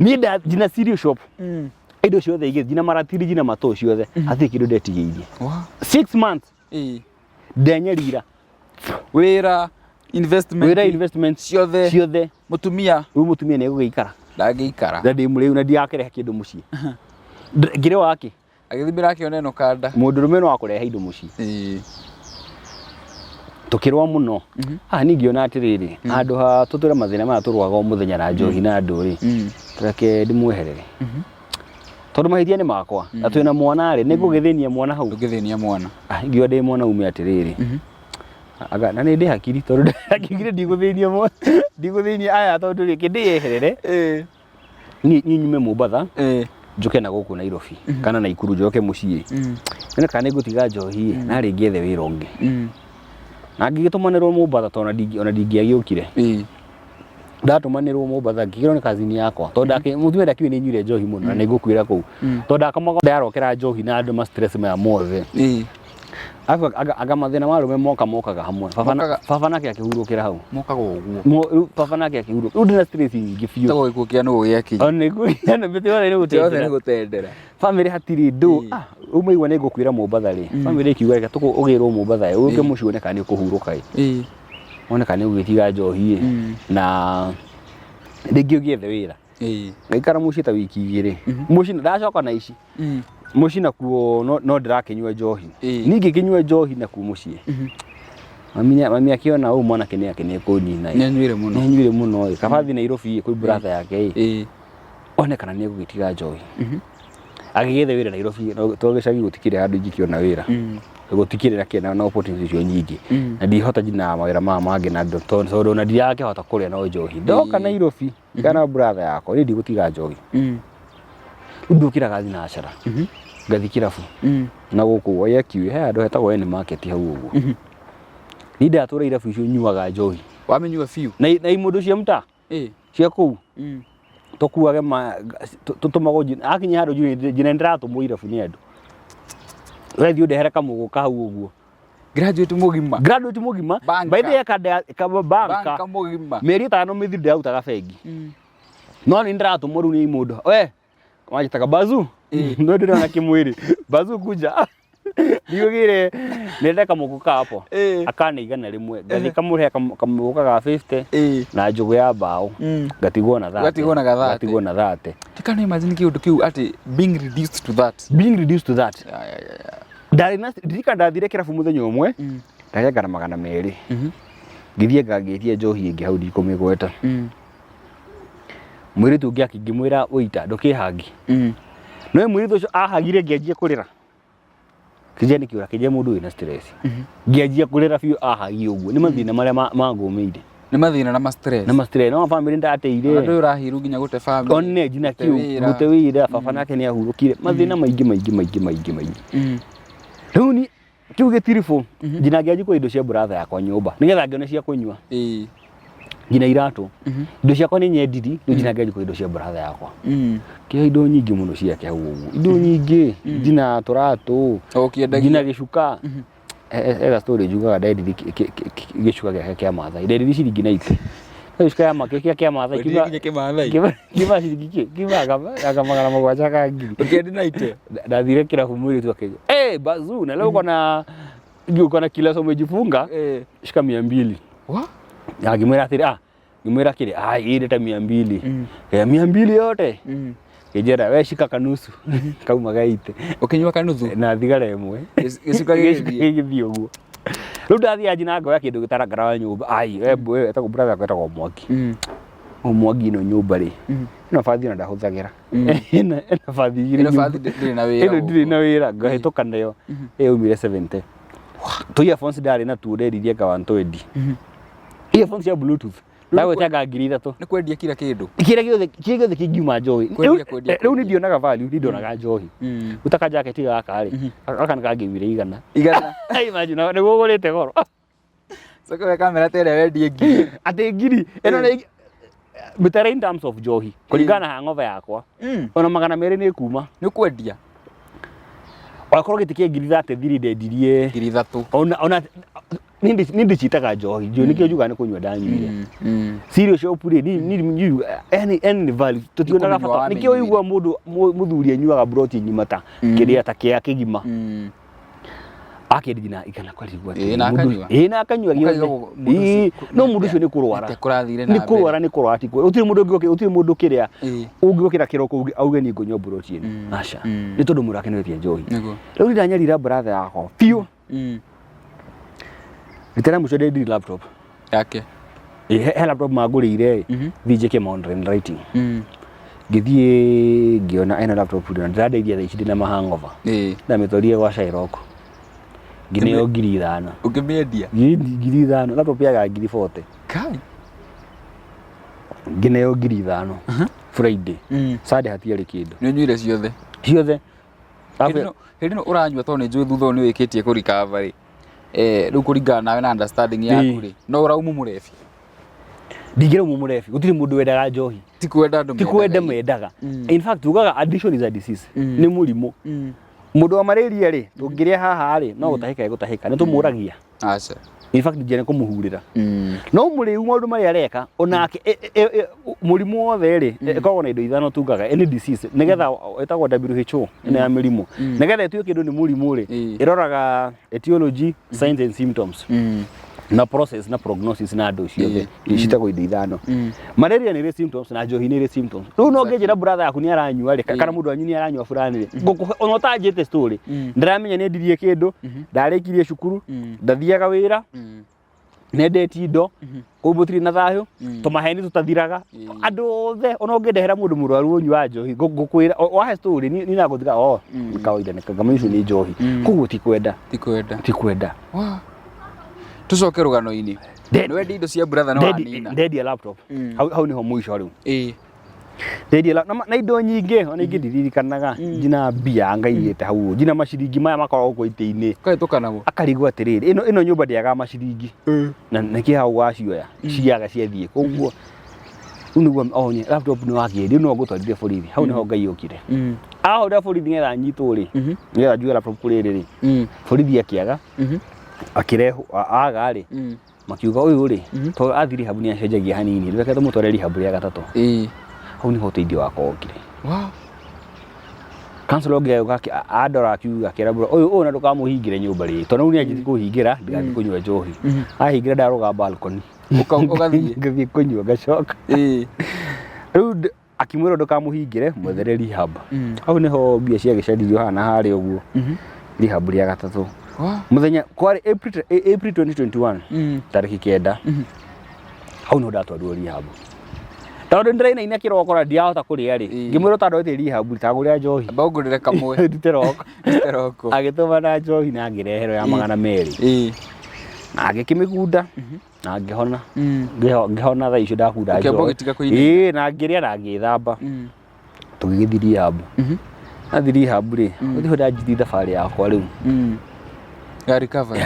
niĩ cereal shop indo ciothe igĩthi na maratiri na matũ ciothe hatirĩ kĩndũ ndetigĩirie 6 months ndenyerira wĩra investment ciothe mũtumia nĩ egũgĩikara ndangĩikara na ndĩ mũrĩu na ndiakĩrehe kĩndũ mũciĩ ngĩrĩ wake agĩthimĩra akĩona ĩno kanda mũndũrũme no akũrehe indo mũciĩ tukĩrwa mũno ningĩona atĩrĩrĩ handũ ha tũtũre mathĩna maya tũrwaga o mũthenya na njohi na andũ reke ndĩmweherere tondũ mahĩtia nĩ makwa na twĩna mwana nĩ ngũgĩthĩnia mwana hau ingĩoya ndĩ mwana ume atĩrĩrĩ na nĩ ndĩ hakiri tondũ ndakĩugire ndigũthĩnia aya tondũ rĩngĩ ndĩyeherere niĩ nyume Mombatha njoke na gũkũ Nairobi kana Naikuru njoke mũciĩ nĩ kana nĩngũtiga njohi na rĩngĩ ethe wĩra ũngĩ na ngĩgĩtũmanĩrwo Mombatha tondũ ona ndingĩagĩũkire ndatũmanĩrwo Mombatha ngĩkĩrwo nĩ kazini yakwa tondũ mũtumia ndakiuĩ nĩ nyuire njohi mũno na nĩngũkuĩra kũu tondũ ndakomaga ndarokera njohi na andũ ma stress maya mothe aga mathĩna marũme mokaga hamwe baba nake akĩhurũkĩra hau mokaga ũguo baba nake akĩhurũka rĩu ndĩna stress nyingĩ biũ tagwo gĩkuũ kĩa nũgũ gĩakinya ona nĩkuona mĩtĩ yothe nĩ gũtendera family hatirĩ ndũ umaigua nĩ ngũkuĩra Mombatha family ikiuga reke ũgĩrwo Mombatha ũke mũciĩ one kana nĩ ũkũhurũka one kana nĩ ũgĩtiga njohi na rĩngĩ ũgĩethe wĩra ngaikara mũciĩ ta wiki 2 mũciĩ ndacoka na ici mũciĩ nakuo no ndĩrakĩnyua njohi ningĩ kĩnyua njohi nakuo mũciĩ mami akĩona ũũ mwanake nĩ kũnina nĩanyuire mũno kabathi Nairobi kwĩ brother yake one kana nĩ egũgĩtiga njohi agĩgethe wĩra Nairobi togĩcagi gũtikĩrĩ handũ ingĩkĩona wĩra gũtikĩrĩ kĩna na opportunity cio nyingĩ na ndihota jina mawĩra mangĩ na tondũ na ndirakĩhota kũrĩa no njohi ndoka Nairobi kana brother yakwa rĩndĩ gũtiga njohi ndũkĩra gathi na acara ngathi kirabu na gũkũ woya kiwe he andũ hetagwo any market hau ũguo ni ndatũra irabu icio nyuaga njohi wamenyua biũ na imũndũ cia mta cia kũu tũkuage tũtũmagwo akinya handũ njina ndĩratũmwo irabu nĩ andũ wethi ũndehere kamũgũ ka hau ũguo graduate mũgima by the banka mĩeri 5 mĩthiru ndĩrarutaga bengi no nĩ ndĩratũmwo rĩu nĩ mũndũ we wajitaga Bazu no ndĩrona kĩmwĩrĩ Bazu kuja ndiugire nenda kamũgũ ka hapo akana igana rĩmwe ngathi kamũrĩha kamũgũ ka 50 na njũgũ ya mbaũ ngatigwo na 30 tikana imagine kĩũndũ kĩu atĩ being reduced to that ndari na ndika ndathire kĩrabu mũthenya ũmwe ndarengana 200 ngithie ngagĩtie njohi ĩngĩ hau ndikũmĩgweta mwĩrĩtu ũngĩ akĩngĩmwĩra ũita ndũkĩhangi no mwĩrĩtu ũcio ahagire ngĩanjia kũrĩra kijani kiura kije mũndũ wĩna stress ngĩanjia kũrĩra biũ ahagi ũguo nĩ mathĩna marĩa mangũmĩire nĩ mathĩna na stress no family ndateire andũ ũrahiru nginya gũte family one njina kiu gũte wĩra baba nake nĩ ahurũkire mathĩna maingĩ rĩu ni kiu gĩtirifũ njina ngĩanjia kwa indo cia brother yakwa nyũmba nĩgetha ngĩone cia kũnyua njina iratũ indo ciakwa nĩ nyendiri rĩu njina ngĩanjia kwa indo cia brother yakwa kĩ indo nyingĩ mũno ciake hau ũguo indo nyingĩ njina tũratũ njina gĩcuka ega story njugaga ndendiri gĩcuka gĩake kĩa Maathai ndendiri ciringi 90 gĩcuka ya makeke kĩa Maathai kiba ciringi kibaga magana mũgwanja ka ngiri ũkĩendi 90 ndathire kĩrabu mwĩrĩtu akĩnja Bazu na leo uko na kila somo jifunga shika 200 ngĩmwĩra atĩrĩ ngĩmwĩra kĩrĩ ĩrĩ ta 200 200 yote kĩnjera we shika kanusu kauma gaite ũkĩnyua kanuthu na thigara ĩmwe gĩcuka gĩgĩthiĩ ũguo rĩu ndathiĩ anjina ngoya kĩndũ gĩtarangara nyũmba we etagwo brother etagwo Mwangi Mwangi ĩno nyũmba rĩ ĩno bathi na ndahũthagĩra ĩno bathi ndĩrĩ na wĩra ngahĩtũka nayo umire 70 tu earphones ndarĩ na tu nderirie ka 120 earphones cia bluetooth ndagwetanga 3,000 nĩ kwendia kila kĩndũ kira gĩothe kĩngiuma njohi rĩu nĩ ndionaga value nĩ ndonaga njohi utaka jacket gaka rĩ aka nĩ kangĩmire 100 imagine nĩguo ũgũrĩte goro soko kamera tere wendie ngiri ate ngiri ĩno nĩ but in terms of njohi kũringana hangover yakwa ona 200 nĩ kuma nĩ kwendia wakorwo gĩtĩ ngiri 33 ndendirie ngiri 3 ona nindi chitaga njohi ndio nikio juga nĩ kũnyua ndanyuire serious shop rĩ ni any value tutionaga bata nikio igua mũndũ mũthuri anyuaga broti nyimata kĩrĩa ta kĩa kĩgima akĩndigina ikana kwarigwa na akanyua gĩothe no mũndũ ũcio nĩ kũrwara nĩ kũrwara ti ũtirĩ mũndũ kĩrĩa ũngĩokĩra kĩroko auge ni ngũnyua broti ĩno aca nĩ tondũ mũndũ akenetie njohi rĩu ndanyarira brother yakwa piũ Nitera mũco ndi laptop yake he laptop magũrĩire thijeke mountain writing ngĩthiĩ ngĩona ena laptop ndĩna ndĩradeithia thaa ici ndĩna mahangover ndamĩtwarire gwa Shairoko ngineo 5,000 ũngĩmĩendia 5,000 laptop yaga 40,000 kai ngineo 5,000 Friday Saturday hatiarĩ kĩndũ nĩ nyuire ciothe hĩndĩ no ũranyua tondũ nĩ njũĩ thutha nĩ wĩkĩtie kũ recovery rĩu kũringana nawe na understanding yaku rĩ no ũrauma mũrebi ndingĩrauma mũrebi gũtirĩ mũndũ wendaga njohi ti kwenda mendaga in fact tugaga addiction is a disease nĩ mũrimũ mũndũ wa malaria rĩ tũngĩrĩa haha rĩ no gũtahĩka nĩ tũmũragia aca in fact njene kũmũhurĩra no mũrĩu maũndũ marĩa areka onake mũrimũ wothe rĩ ĩkoragwo na indo ithano tugaga any disease nĩgetha ĩtagwo WHO ĩno ya mĩrimũ nĩgetha ĩtuĩke kĩndũ nĩ mũrimũ rĩ ĩroraga etiology signs and symptoms na process na prognosis na andũ ciothe citagwo indo ithano malaria nĩ symptoms na njohi nĩ symptoms rĩu no ngĩnjĩra brother yaku nĩ aranyua rĩ kana mũndũ wanyu nĩ aranyua fulani rĩ ona ũtanjĩte story ndiramenya nĩ ndirie kĩndũ ndarĩkirie cukuru ndathiaga wĩra nendeti indo kũbũtiri na thayũ tũmaheni tũtathiraga andũ othe ona ũngĩndehera mũndũ mũrwaru ũnyua njohi ngũkwĩra wahe story ni nagũthiga kawaida nĩ kangamicu nĩ njohi koguo ti kwenda tucoke rũgano-inĩ nĩ wendi indo cia brother no anina ndendia laptop hau niho mũico rĩu ndendia na indo nyingĩ ona ingĩ ndiririkanaga njina mbia ngaigĩte hau njina maciringi maya makoragwo gũkũ itĩ-inĩ kahĩtũkanamo akarigwo atĩrĩrĩ ĩno nyũmba ndĩaga maciringi na nĩkĩ hau wacioya ciaga ciathiĩ koguo rĩu nĩguo onye laptop nĩ wakĩendia no ngũtwarire borithi hau nĩho Ngai okire ahũrĩra borithi nĩgetha nyitwo rĩ nĩgetha njuge laptop kũrĩ rĩ borithi akĩaga akireho aga rĩ makiuga ũyũ rĩ to athiri habu nĩ acenjagia hanini reke tũmũtware rehab rĩa gatatũ hau nĩho ũteithio wakwa okire councilor gake adora akiuga kĩra ũyũ na ndũkamũhingĩre nyũmba rĩ tondũ nĩ anjĩtie kũhingĩra ndigathiĩ kũnyua njohi ahingĩra ndarũga balcony ũgathiĩ kũnyua ngacoka rĩu akimwĩra ndũkamũhingĩre mwethere rehab hau nĩho mbia ciagĩcendirio haha na harĩa ũguo rehab rĩa gatatũ muthenya kwari April 2021 tariki 9 hau no ndatwarirwo rehab tondũ ndĩraina kĩroko na ndiahota kũrĩa rĩ ngĩmwĩra tandũ rehab tagũrĩa njohi mbagũrĩre kamwe nditeroko agĩtũma na njohi na ngĩreherwo ya 200 na agĩkĩmĩgunda na ngĩhona ngĩhona thaa icio ndakunda njohi na ngĩrĩa na ngĩthamba tũgĩgĩthiĩ rehab athi rehab rĩ ũthiĩ ndanjithia thabarĩ yakwa rĩu ya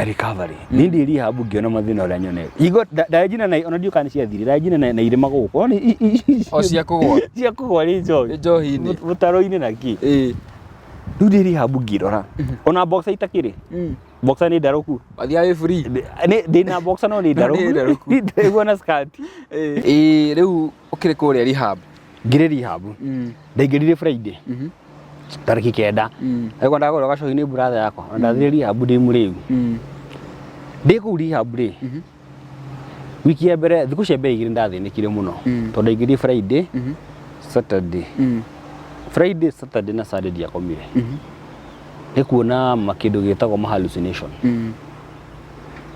recovery ni ndi rehab ngiona mathina ũrĩa nyonete igo ndajina na ona ndiũka nĩ ciathire ndajina na irĩ magũkũ o cia kũgwa rĩ njohi-inĩ mũtaro-inĩ na ki rĩu ndi rehab ngĩrora ona boxer itakĩrĩ boxer nĩ ndarũku wathia wĩ free ndĩna boxer no nĩ ndarũku ndĩguo na skirt rĩu ũkĩrĩ kũrĩa rehab ngĩrĩ rehab ndaingĩrire Friday tariki 9 ariko ndagora gacohi nĩ brother yakwa ndathire rehab ndĩ mũrĩu ndĩ kũu rehab rĩ wiki ya mbere thikũ cia mbere igĩrĩ ndathĩnĩkire mũno tondũ ndaingĩrire Friday Saturday na Saturday ndiakomire nĩ kuona makĩndũ gĩtagwo hallucination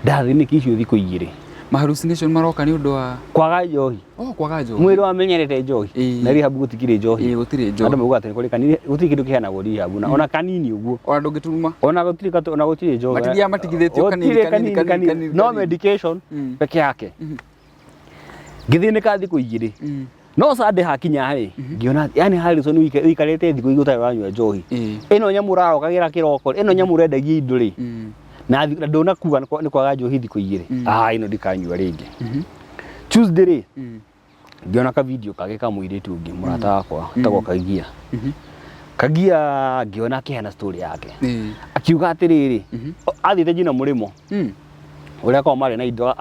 ndathĩnĩkire icio thikũ igĩrĩ hallucination maroka nĩ ũndũ wa kwaga njohi kwaga njohi mwĩrĩ wamenyerete njohi na rehab gũtikire njohi gũtirĩ njohi andũ mauga atĩ kũrĩ kanini gũtirĩ kĩndũ kĩheanagwo rehab na ona kanini ũguo ona ndũngĩturuma ona gũtirĩ njohi matigithĩtio kanini no medication peke yake ngithinika thiku igiri no sade hakinya he ngiona yani Harrison wikarete thiku igutari wanyua njohi ino nyamu rarokagira kiroko ino nyamu rendagia indo ri na ndona kuga ni kwaga njohi thiku igiri ino ndikanyua ringi Tuesday ri ngiona ka video kage kamwiritu ungi murata wakwa tagwo Kagia Kagia ngiona kihana story yake akiuga atiriri athite jina murimo uria kwa mari na indo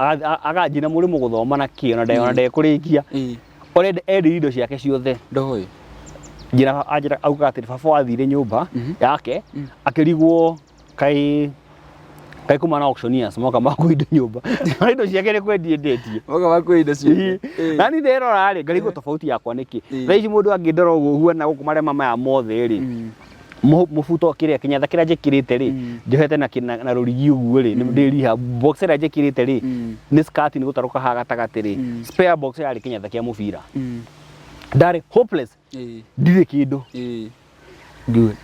agajina murimo guthoma na kiona ndekurikia ore edi indo ciake ciothe ndoi jina ajira auga atiri baba athire nyumba yake akirigwo kai kumana auctioneers moka makuindo nyumba indo ciake ni kwendie ndetie moka makuindo ciake nani nderora ri ngarigo tofauti yakwa niki thaici mundu angindora uguo na gukumare mama ya mothe ri mufuto kiria kinyatha kiria njikirite ri njohete na rurigi uguo ri ndiriha boxer ya njikirite ri ni skirt ni gutaruka ha gatagati ri spare box ya kinyatha kia mubira ndari hopeless ndire kindu good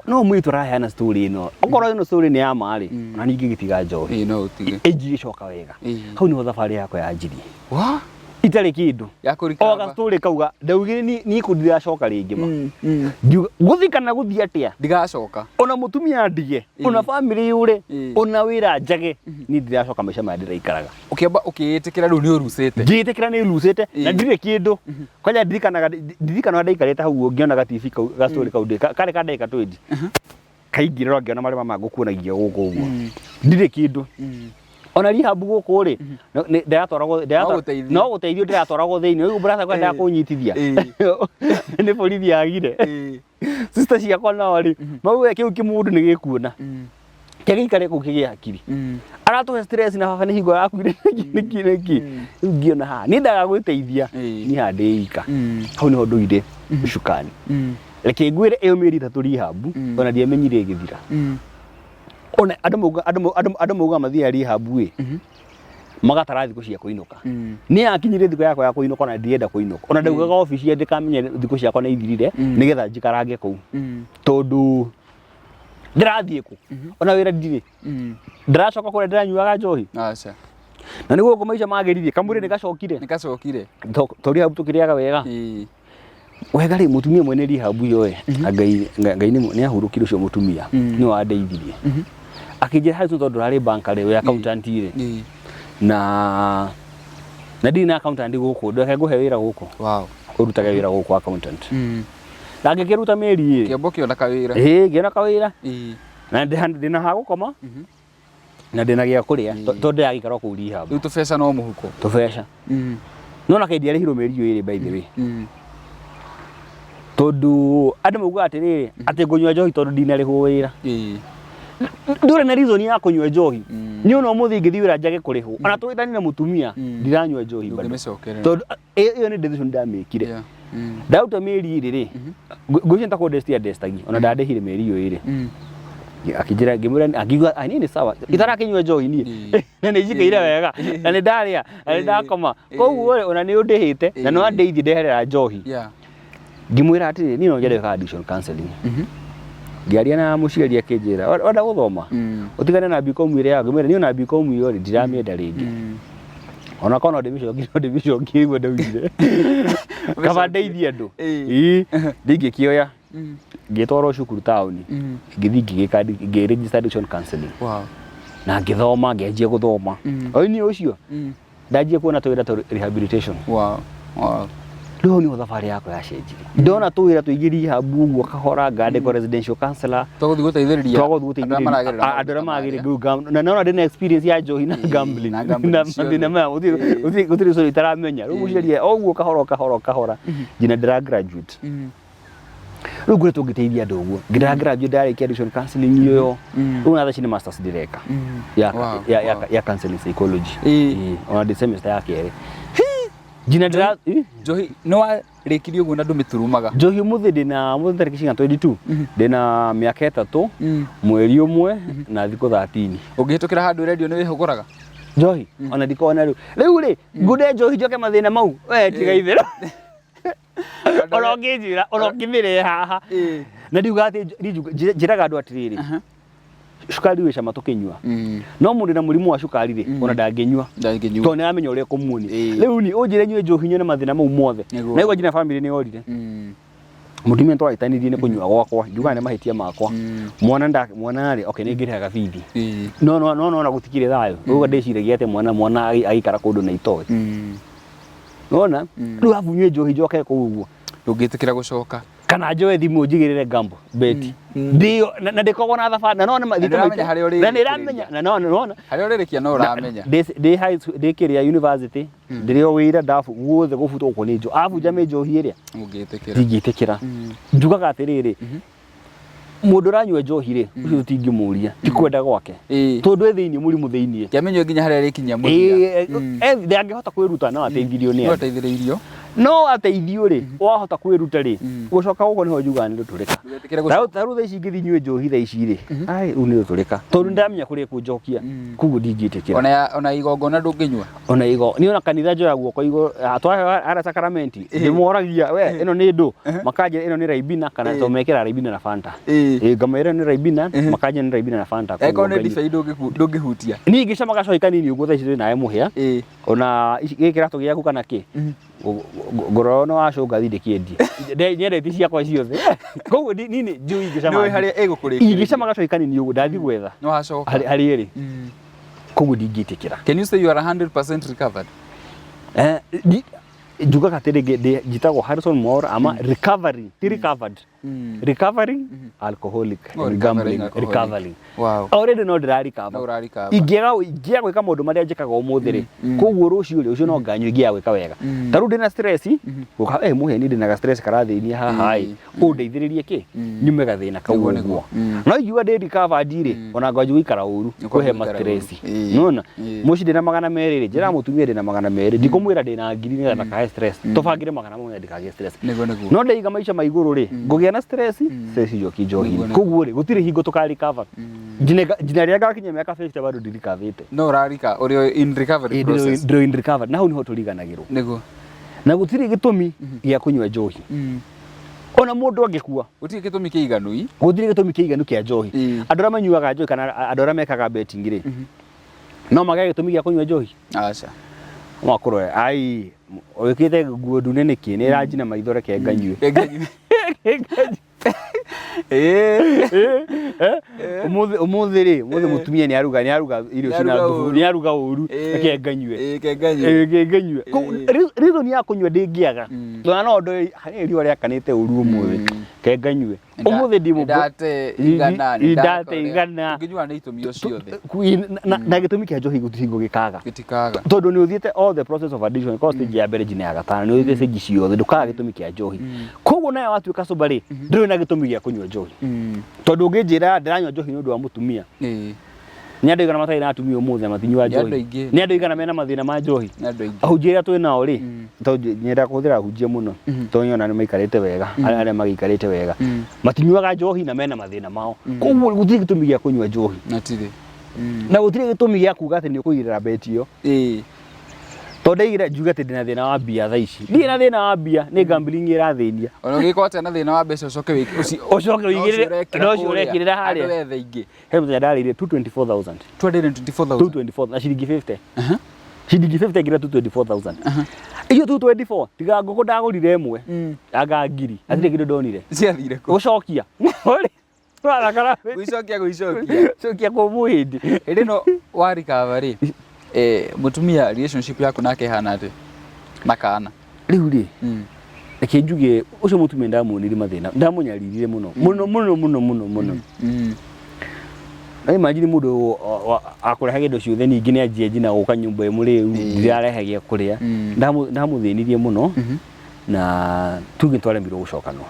no mwitu raheana story ino okoro ino story ni ya mari na ningi gitiga njohi no utige eji coka wega hau ni thabari yakwa yanjirie wa itari kindu ya kurikaba oga story kauga ndaugire ni kundira coka ringi ma guthikana guthia atia ndigacoka ona mutumia ndige ona family yure ona wira njage ni ndiracoka maisha ma ndiraikaraga ukiamba ukiitikira ru ni urusite ngiitikira ni urusite na ndire kindu kwanja ndirikana ndaikarite hau ngiona TV ga story kau kare ka ndeka 20 kaingirira ngiona mari mama gukuonagia guku uguo ndire kindu ona rihabu guku ri ndiratwaragwo no guteithio ndiratwaragwo thiini uyu brother kwenda kunyitithia ni borithi agire sister ciakwa no ri mau kiu kimundu ni gikuona kigikare ku kigia hakiri aratuhe stress na baba ni hingo yakuire niki ngiona ha ni ndaga gwiteithia ni handeika hau ni hondu ide shukani reke ngwire iyo miri 3 rihabu ona ndiemenyire githira ona andu mauga mathia rihabu wi magatara thiku cia kuinuka ni akinyire thiku yakwa ya kuinuka na ndienda kuinuka ona ndaugaga office ye ndikamenye thiku ciakwa na ithirire nigetha njikarange kuu tondu ndirathie ku ona wira ndire ndiracoka kure ndiranyuaga njohi acha na niguo kumaisha mageririe kamwire nikacokire tori habu tukiriaga wega wega ri mutumia mwene rihabu yoe ngai ni ahurukire ucio mutumia ni wandeithirie akijira hazu tondu rari bank ri accountant ri na ndina accountant guku ndeke nguhe wira guku wow urutage wira guku accountant na ngikiruta meri ri kiambo kiona kawira ngiona kawira na ndina ha gukoma na ndina gia kuria tondu yagikara ku rihabu riu tubesha no muhuko tubesha no na kendia rihiro meri yo iri by the way tondu andu mauga atiriri ati ngunywa njohi tondu ndinarihwo wira ndure na reason ya kunywa njohi ni ono muthi ngithiwira njage kurihwo ona twithani na mutumia ndiranywa njohi tondu iyo ni decision ndamikire ndauta meri iri ngwije ntako destagi ona ndandehire meri iyo iri akijira ngimura akiuga ani ni sawa itarakinywa njohi ni na nijikaire wega na ni ndaria na ndakoma koguo ona ni undihite na no andeithi ndeherera njohi ngimwira ati ni no njere ka addiction counseling ngiaria na muciari akinjira wada guthoma utigane na BCom ire yagu mwira ni na BCom iyo ndiramienda ringi ona kono division kiwe ndawire kaba ndeithia andu ndingikioya ngitwaro cukuru town ngithi ngiregister addiction counseling wow na ngithoma ngianjia guthoma oini ucio ndanjia kuona twira rehabilitation wow Leo ni thabari yako ya cenjiri ndona tuwira tuigiri habu uguo kahora ngande ko residential counselor twaguthi guteithiriria andora magire na nona ndina experience ya njohi na gambling na mathina ma uthiri so itaramenya ru muciarie oguo kahora jina ndira graduate ru gure tugiteithia andu uguo ndira graduate ndari addiction counseling yo una thachini masters direka ya counseling psychology ona the semester ya kere jina ndira njohi no warekirie uguo na ndumiturumaga njohi muthi ndina muthi tariki cinga 22 ndina miaka 3 mweri umwe na thiku 13 ungihitukira handu radio ni wihuguraga njohi ona ndikona riu ri ngude njohi njoke mathina mau we tiga ithira ona ngijira ona ngimire haha na ndiuga ati njiraga andu atiriri cukari wĩ cama tũkĩnyua no mũndũ na mũrimũ wa cukari rĩ ona ndangĩnyua tondũ nĩamenya ũrĩa kũmuonia rĩu ni ũnjĩre nyue njohi nyone mathĩna mau mothe na igua nginya family nĩ yorire mũtumia twahĩtanirie nĩ kũnyua gwakwa njugaga nĩ mahĩtia makwa mwana rĩ okay nĩ ngĩrĩhaga bithi no gũtikire thayũ ũguo ndĩciragia atĩ mwana agĩikara kũndũ na itoĩ nona rĩu abu nyue njohi njoke kũu ũguo ndũngĩtĩkĩra gũcoka kana njoe thimũ njigĩrĩre gambo beti ndio na ndĩkoragwo na thabarĩ na nona nĩramenya na nona harĩa ũrĩrĩkia no ũramenya ndĩ kĩrĩa university ndĩrĩ o wĩra ndabu guothe gũbutwo ũkwo nĩ njo abunja mĩ njohi ĩrĩa ndingĩtĩkĩra njugaga atĩrĩrĩ mũndũ ũranyua njohi rĩ ũcio tũtingĩmũria ti kwenda gwake tondũ thĩinĩ mũrimũ thĩinĩ kĩamenyo nginya harĩa rĩkinyia mũthia ndangĩhota kwĩruta no ateithĩrio nĩ ateithĩrĩirio no ateithio rĩ wahota kwĩruta rĩ gũcoka gũkũ nĩho njugaga nĩ rũtũrĩka tarũ thaa ici ingĩthi nyue njohi thaa ici rĩ ai rĩu nĩ rũtũrĩka tondũ ndamenya kũrĩa kũnjokia koguo ndingĩtĩkĩra ona igongona ndũngĩnyua ona niĩ ona kanitha njoya guoko igũrũ twaheo ara sakramenti ndĩmoragia we ĩno nĩ ndũ makanjĩra ĩno nĩ raibina kana tũmekĩra raibina na fanta ngamera nĩ raibina makanjĩra nĩ raibina na fanta eko nĩ ndibei ndũngĩhutia niĩ ngĩcama gacohi kanini ũguo thaa ici twĩ nawe mũhĩa ona gĩkĩ kĩratũ gĩaku kana kĩ ngoro no wacũnga thi ndĩkĩendie nyendete ciakwa ciothe koguo nini njui ngĩcama harĩa ĩgũkũrĩkia ingĩcama gacohi kanini ũguo ndathi gwetha no wacoka harĩ ĩrĩ koguo ndingĩtĩkĩra. Can you say you are 100% recovered? Njugaga atĩrĩ njĩtagwo Harrison Mwaura ama recovery ti recovered recovering alcoholic gambling recovering already no ndĩrarecover ingĩaga gwĩka maũndũ marĩa njĩkaga ũmũthĩ rĩ koguo rũciũ no nganyua ingĩaga gwĩka wega ta rĩu ndĩna stress gũka mũheni ndĩna ga stress karathĩnia haha ũndeithĩrĩrie kĩ nyume gathĩna kau ũguo no ingiuga ndĩ recovered rĩ ona ngwanjia gũikara ũru kũhe ma stress nona mũci ndĩna 200 rĩ njĩra mũtumia ndĩna 200 ndikũmwĩra ndĩna ngiri nĩgetha ndakahe stress tũbangire 100 ndikagĩe stress no ndaiga maica ma igũrũ rĩ ngũgĩa na stress yoki njohi koguo rĩ gũtirĩ hingo tũkarecover njina rĩa gakinya mĩaka 50 bado ndirikavĩte no ũrarika ũrĩ in recovery process ndĩrĩ in recovery na hau nĩho tũriganagĩrwo nĩguo na gũtirĩ gĩtũmi gĩa kũnyua njohi ona mũndũ angĩkua gũtirĩ gĩtũmi kĩiganu gũtirĩ gĩtũmi kĩiganu kĩa njohi andũ arĩa manyuaga njohi kana andũ arĩa mekaga betting rĩ no magage gĩtũmi gĩa kũnyua njohi aca makorwo ai wĩkĩte nguo ndune nĩkĩ nĩ ranjina maitho reke nganyue ũmũthĩ rĩ mũtumia nĩ aruga irio cina thubu nĩ aruga ũru reke nganyue reason ya kũnyua ndĩngĩaga tondũ no ndĩ riũa rĩakanĩte ũru ũmũthĩ reke nganyue ũmũthĩ ndĩ ndate igana ngĩnyua nĩ itũmi ciothe na gĩtũmi kĩa njohi gũtihingo gĩkaga tondũ nĩ ũthiĩte all the process of addiction ko stage ya mbere njina ya gatano nĩ ũthiĩte stage ciothe ndũkaga gĩtũmi kĩa njohi koguo nayo watuĩka sober rĩ ndũrĩ na gĩtũmi gĩa kũnyua njohi tondũ ũngĩnjĩra ndĩranyua njohi nĩ ũndũ wa mũtumia nĩ andũ igana matarĩ na atumia ũmũthĩ matinyua njohi nĩ andũ igana mena mathĩna ma njohi ahunjia twĩ nao rĩ tondũ nyenda kũhũthĩra ahunjia mũno tondũ nyona nĩ maikarĩte wega arĩa magĩikarĩte wega matinyuaga njohi na mena mathĩna mao koguo gũtirĩ gĩtũmi gĩa kũnyua njohi na gũtirĩ gĩtũmi gĩa kuga atĩ nĩ ũkũigĩrĩra beti ĩyo tondũ ndaigire njuge atĩ ndĩna thĩna wa mbia thaa ici ndirĩ na thĩna wa mbia nĩ gambling ĩrathĩnia ona ũngĩkorwo atĩ na thĩna wa mbeca ũcoke ũigĩrĩre no ũcio ũrekĩrĩra harĩa andũ ethe ingĩ he mũthenya ndarĩire 224,000 na ciringi 50 ciringi 50 ngira 224,000 iyo 224 tiga ngũkũ ndagũrire ĩmwe anga ngiri atirĩ kĩndũ ndonire ciathire kũ gũcokia gũcokia kũmũ hĩndĩ hĩndĩ no wa recovery mutumia relationship yaku nake hana atĩ na kana rĩu rĩ reke njuge ũcio mutumia ndamuonire mathĩna ndamunyarire mũno na imagine mũndũ akũrehaga indo ciothe ningĩ nĩ anjia njina gũka nyũmba ĩmwe rĩu ndĩrarehagia kũrĩa ndamũthĩnirie mũno na tuge twaremirwo gũcokanwo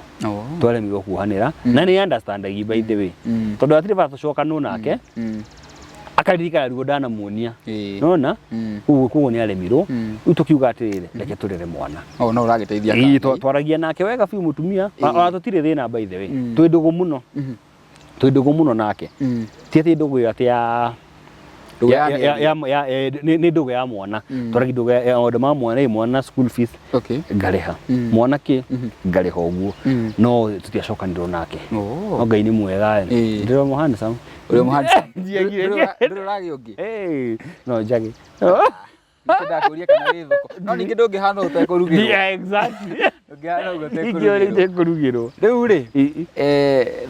twaremirwo kuohanĩra na nĩ understandagia by the way tondũ atirĩ bata tũcokanwo nake akaririkana ruo ndanamuonia nona koguo nĩ aremirwo rĩu tũkiuga atĩrĩrĩ reke tũrere mwana no ũragĩteithia twaragia nake wega biũ mũtumia ona tũtirĩ thĩna by the way twĩ ndũgũ mũno nake ti atĩ ndũgũ atĩ nĩ ndũgũ ya mwana twaragia ndũgũ ya maũndũ ma mwana mwana school fees ngarĩha mwana kĩ ngarĩha ũguo no tũtiacokanirwo nake no Ngai nĩ mwega ndĩrona handsome uri muhandsome nduragi ungi no njagi ndakuria kana wi thoko no ningi ndungihana utekurugirwo yeah exactly ndungihana utekurugirwo riu ri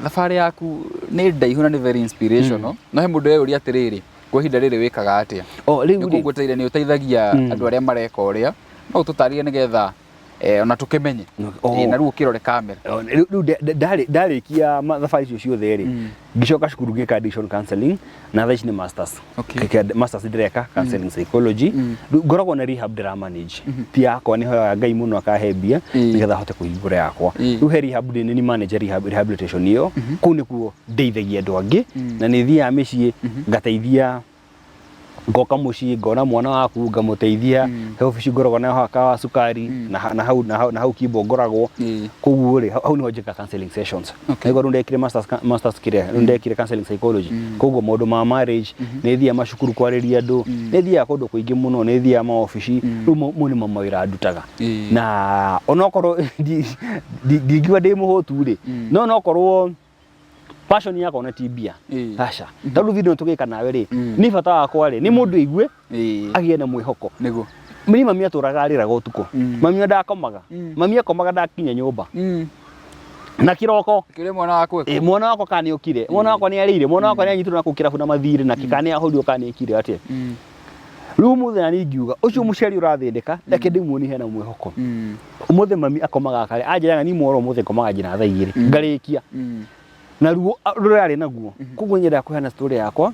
thabari yaku ni ndaihu na ni very inspirational no he mundu uria atiriri kwa ihinda riri wikaga atia riu ni kugweteire ni uteithagia andu aria mareka uria no tutarire nigetha ona tukimenye na riu ukirore kamera riu ndarikia thabari icio ciothe ri ngicoka cukuru ngika addiction counseling na thaici ni masters masters ndireka counseling psychology ngoragwo na rehab ndira manage ti yakwa ni hoya Ngai muno akahembia nigetha hote kuhingura yakwa riu he rehab ni manager rehabilitation iyo kuu nikuo ndeithagia andu angi na ni thia micii ngateithia ngoka mucii ngona mwana waku ngamuteithia he ofici ngoragwo nayo hakawa sukari na hau kibo ngoragwo koguo ri hau niho njika counseling sessions niguo ndekire masters kire ndekire counseling psychology koguo maundu ma marriage ni thia macukuru kwariria andu ni thia kundu kuingi muno ni thia ma ofici riu muni mawira ndutaga na onokorwo ndingiwa ndi muhotu ri no onokorwo passion yako na tibia hasha tandu video tugika nawe ri ni bata wakwa ri ni mundu igue agie na mwihoko niguo mami aturaga ariraga utuko mami ndakomaga mami akomaga ndakinya nyumba na kiroko kire mwana wako mwana wako kani ukire mwana wako ni arire mwana wako ni anyitirwo na kukira kuna mathiri na kikani ahorio kani ikire atie riu muthenya ni ngiuga ucio muciari urathindika reke ndimuoni hena mwihoko umuthe mami akomaga kare anjiraga ni mworo umuthe komaga njina thaa igiri ngarikia na ruo rurari naguo koguo nyenda kuhana story yakwa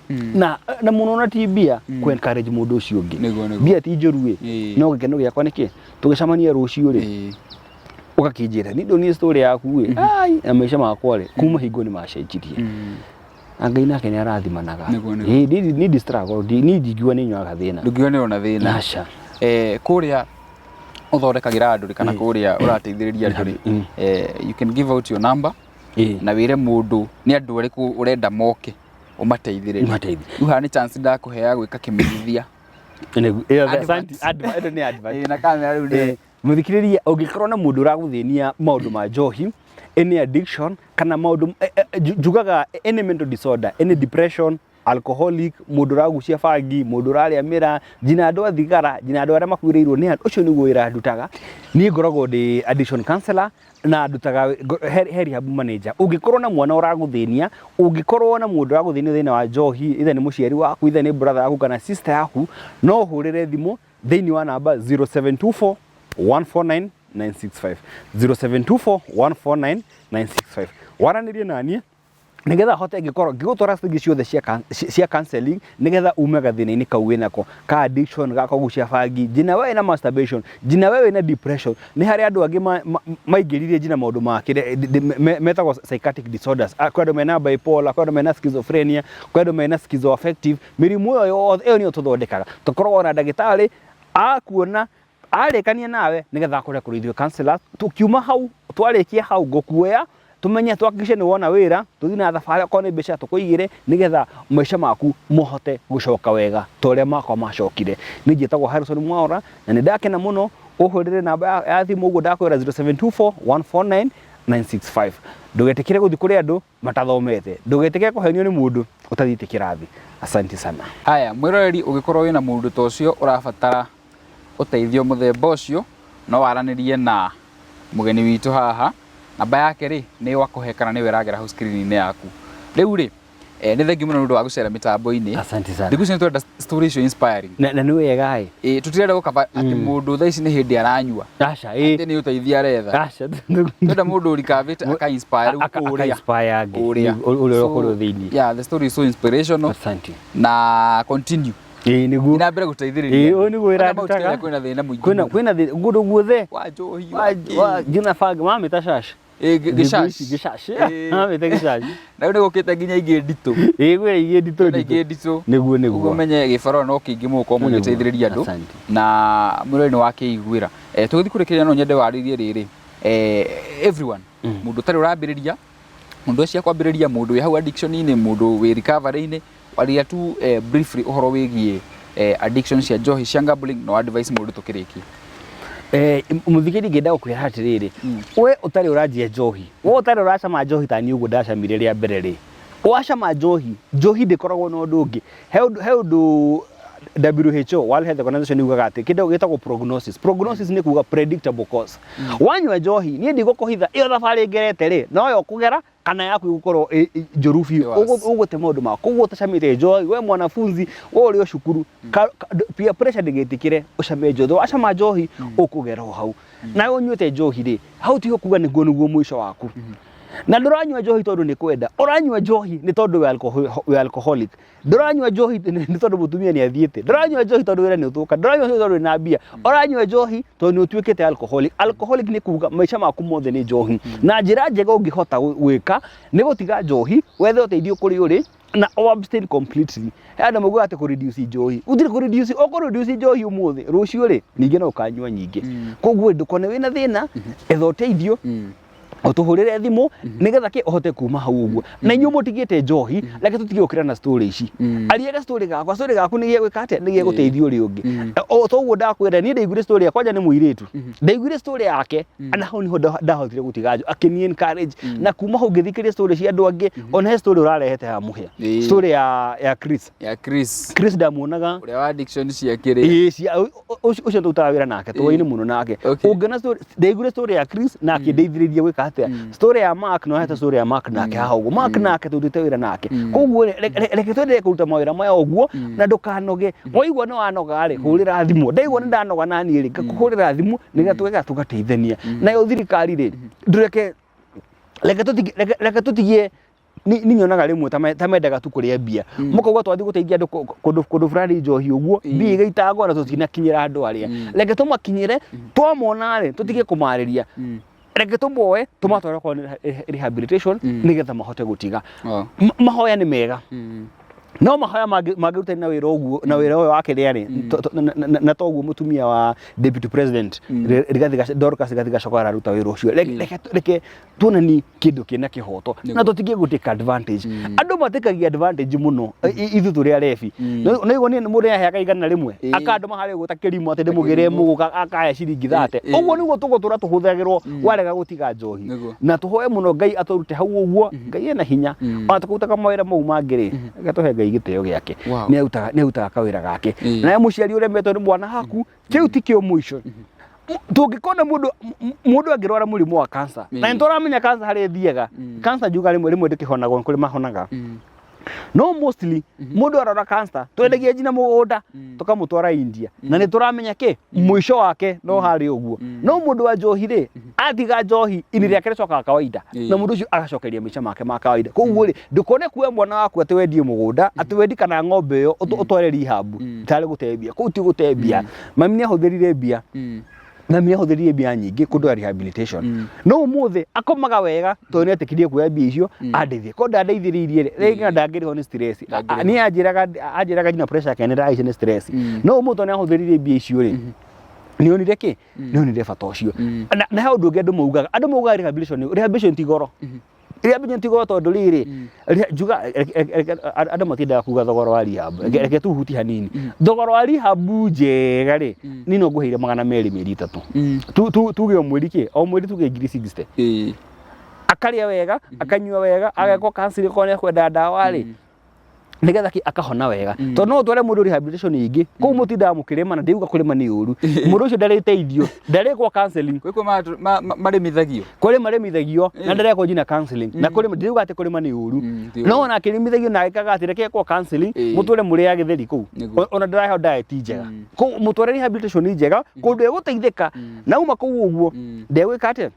na muno na tibia ku encourage mundu ucio ungi bia ti njorue no gikeno giakwa niki tugicamania rucio ri ugakinjira ni ndoni story yaku ai na maisha makwa ri kuma hingo ni macenjirie Ngai nake ni arathimanaga ni struggle ni ndingiwa ni nywaga thina ndungiwa ni ona thina aca kuria uthondekagira andu kana kuria urateithiriria andu ri you can give out your number na wire mundu ni andu ariku urenda moke umateithiririe riu ha ni chance ndakuhea gwika kimenyithia advert na kamera riu ni muthikiriria ungikorwo na mundu uraguthinia maundu ma njohi any addiction kana maundu jugaga any mental disorder any depression alcoholic mundu ragucia bangi mundu raria mira jina andu athigara jina andu aria makuireirwo ni andu ucio niguo wira ndutaga ni ngoragwo ndi addiction counselor na ndutaga rehab manager ungikorwo na mwana uraguthinia ungikorwo na mundu uraguthinia thina wa njohi ithe ni muciari waku ithe ni brother yaku kana sister yaku no hurire thimu thini wa namba 0724 149 965 0724 149 965 waranirie nanie nigetha hote ngigutwara stage ciothe cia counseling nigetha umega thina-ini kau winako ka addiction gaka gucia bangi jina wewe na masturbation jina wewe na depression ni hari andu angi maingiririe jina maundu makire metagwo psychiatric disorders kwa andu mena bipolar kwa andu mena schizophrenia kwa andu mena schizoaffective mirimu yo ni tuthondekaga tukorwo na ndagitari akuona arekania nawe nigetha kuria kurithio counselor tukiuma hau twarikia hau ngokuoya tumenye twakishe ni wona wira tuthi na thabari ko ni mbeca tukuigire nigetha maisha maku mohote gucoka wega toria makwa macokire ni njitagwo Harrison Mwaura na ni ndakena muno uhurire namba ya thimu uguo ndakwira 0724 149 965 ndugetikire guthi kuri andu matathomete ndugetikire kuhenio ni mundu utathite kirathi asante sana haya mwiroreri ugikorwo wina mundu ta ucio urabatara uteithio muthemba ucio no waranirie na mugeni witu haha namba yake ri ni wakuhe kana ni wiragera hau screen-ini yaku riu ri ni thengi muno nundu wa gucera mitambo-ini asante sana ndiku twenda story icio inspiring na ni wega tutirenda gukaba ati mundu tha ici ni hindi aranyua aca ati ni uteithia aretha aca twenda mundu urikavite aka inspire uria kuri thini yeah the story is so inspirational asante na continue niguo ina mbere gutaithiriria niguo irandutaga kwina thina muingi kwina ngundu guothe wa njohi wa jina fag mami tashash gishash mami ta gishash na uri gukite nginya ingi nditu gwe ingi nditu niguo umenye gibaro no kingi muko mugiteithiriria andu na mwirori ni wake igwira tugithi kurikiria no nyende waririe riri everyone mundu tari urambiriria mundu cia kwambiriria mundu wi hau addiction-ini mundu wi recovery-ini waria tu briefly uhoro wigie addiction cia njohi cia gambling no advice mundu tukiriki muthikiri ngenda gukwira atiriri we utari urajia njohi we utari uracama njohi tani uguo ndacamire ria mbere ri wacama njohi ndikoragwo na ũndũ ũngĩ he ũndũ WHO World Health Organization yugaga atĩ kĩndũ gĩtagwo prognosis nĩ kuga predictable cause. Wanyua njohi niĩ ndigũkũhitha iyo thabarĩ ngerete rĩ no yo kũgera kana yaku igũkorwo njũru biũ ũgũte maũndũ maku koguo ũtacamĩte njohi we mwanafunzi we ũrĩ o cukuru peer pressure ndĩgĩtĩkĩre ũcame njohi wacama njohi ũkũgera o hau na ũnyuĩte njohi rĩ hau tiho kuga nĩguo mũico waku na ndũranyua njohi tondũ nĩ kwenda ũranyua njohi nĩ tondũ we alcoholic ndũranyua njohi nĩ tondũ mũtumia nĩ athiĩte ndũranyua njohi tondũ wĩra nĩ ũthũka ndũranyua njohi tondũ na mbia ũranyua njohi tondũ nĩ ũtuĩkĩte alcoholic nĩ kuga maica maku mothe nĩ njohi na njĩra njega ũngĩhota gwĩka nĩ gũtiga njohi wethe ũteithio kũrĩ ũrĩ na abstain completely hada mũgũ ate reduce njohi ũthire reduce reduce njohi ũmũthĩ rũciũ rĩ ningĩ no ũkanyua nyingĩ koguo ndũkone wĩna thĩna etha ũteithio utuhurire thimu nigetha ki uhote kuma hau uguo na inyu mutigite njohi reke tutige ukira na story ici ariega story gaku ni gwika ate ni guteithio uri ungi o toguo ndakwira ni ndaigure story yakwa nja ni muiritu ndaigure story yake ana hau niho ndahotire gutiga njo akini encourage na kuma hau ngithikiria story cia andu angi ona he story urarehete ha muhia story ya Chris ndamuonaga uri wa addiction cia kiri ucio tutawira nake twaini muno nake ungena story ndaigure story ya Chris na akindeithiririe gwika story ya Mark no hata story ya Mark nake hago Mark nake tudite wira nake koguo reke twende kuruta mawira maya uguo na ndukanoge waigua no anoga ri hurira thimu ndaigua ndanoga nani ri kuhurira thimu niga twega tugateithania nayo thirikari ri ndureke reke tutigie ni nyonaga rimwe tamendaga tu kuria mbia mukauga twathi guteithia andu kundu fulani njohi uguo mbia igaitagwo na tutinakinyira andu aria reke tumakinyire twamona ri tutige kumariria reke tumoe tumatwara kwa rehabilitation nigetha mahote gutiga mahoya ni mega no mahoya magiruta na wira uguo na wira wake riari na toguo mutumia wa deputy president Rigathi Dorcas Gachagua ruta wira ucio reke tuonani kindu kina kihoto na tutige guteka advantage andu matekagia advantage muno ithu turi arefi no igo ni mundu yahe kaigana rimwe akandu mahari gutakirimo ati ndimugire muguka akaya ciringi 30 uguo niguo tugutura tuhuthagirwo warega gutiga njohi na tuhoe muno Ngai aturute hau uguo Ngai ena hinya ona tukutaga mawira mau mangiri gatuhe Ngai giteo giake ni utaga kawira gake na muciari uremetwo ni mwana haku kiu tikio mwisho tungikona mundu angirwara murimu wa cancer na ntoramenya cancer hari thiega cancer juga rimwe ndikihonagwo kuri mahonaga no mostly mundu arora cancer twendagia jina mugunda tukamutwara India na ni turamenya ki mwisho wake no hari uguo no mundu wa njohi ri atiga njohi ini riake ricoka kawaida na mundu ucio agacokeria maica make ma kawaida koguo ri ndukone kuwe mwana waku ati wendie mugunda ati wendi kana ng'ombe yo utware rehab tare gutebia ko uti gutebia mami ni ahuthirire bia na mimi hothirie bia nyingi kundu rehabilitation no muthe akomaga wega to ni atikirie kuya bia icio andeithie ko ndandeithiririe rega ndangiriho ni stress ni ajiraga jina pressure kana rais ni stress no muthe ni ahuthiririe bia icio ri ni onire ki ni onire bata ucio na ha undu ungi andu maugaga rehabilitation ti goro rehabilitation ti goro tondu riri juga andu matindaga kuga thogoro wa rehab reke tu huti hanini thogoro wa rehab njega ri ni no nguheire 200 mĩeri 3 tuge o mweri ki o mweri tuge 60 akaria wega akanyua wega ageko cancel ko ne kwenda ndawa ri nigetha ki akahona wega to no tware mundu rehabilitation ingi ko mutinda mukirema na ndiuga kurema ni uru mundu ucio ndariteithio ndarekwo counseling kwiko maremithagio kuri maremithagio na ndarekwo jina counseling na kuri ndiuga ati kurema ni uru no na kirimithagio na ikaga ati rekwo counseling mutware muri ya githeri ku ona ndirahe diet njega ko mutware rehabilitation njega kundu eguteithika na uma ku uguo ndegwika ati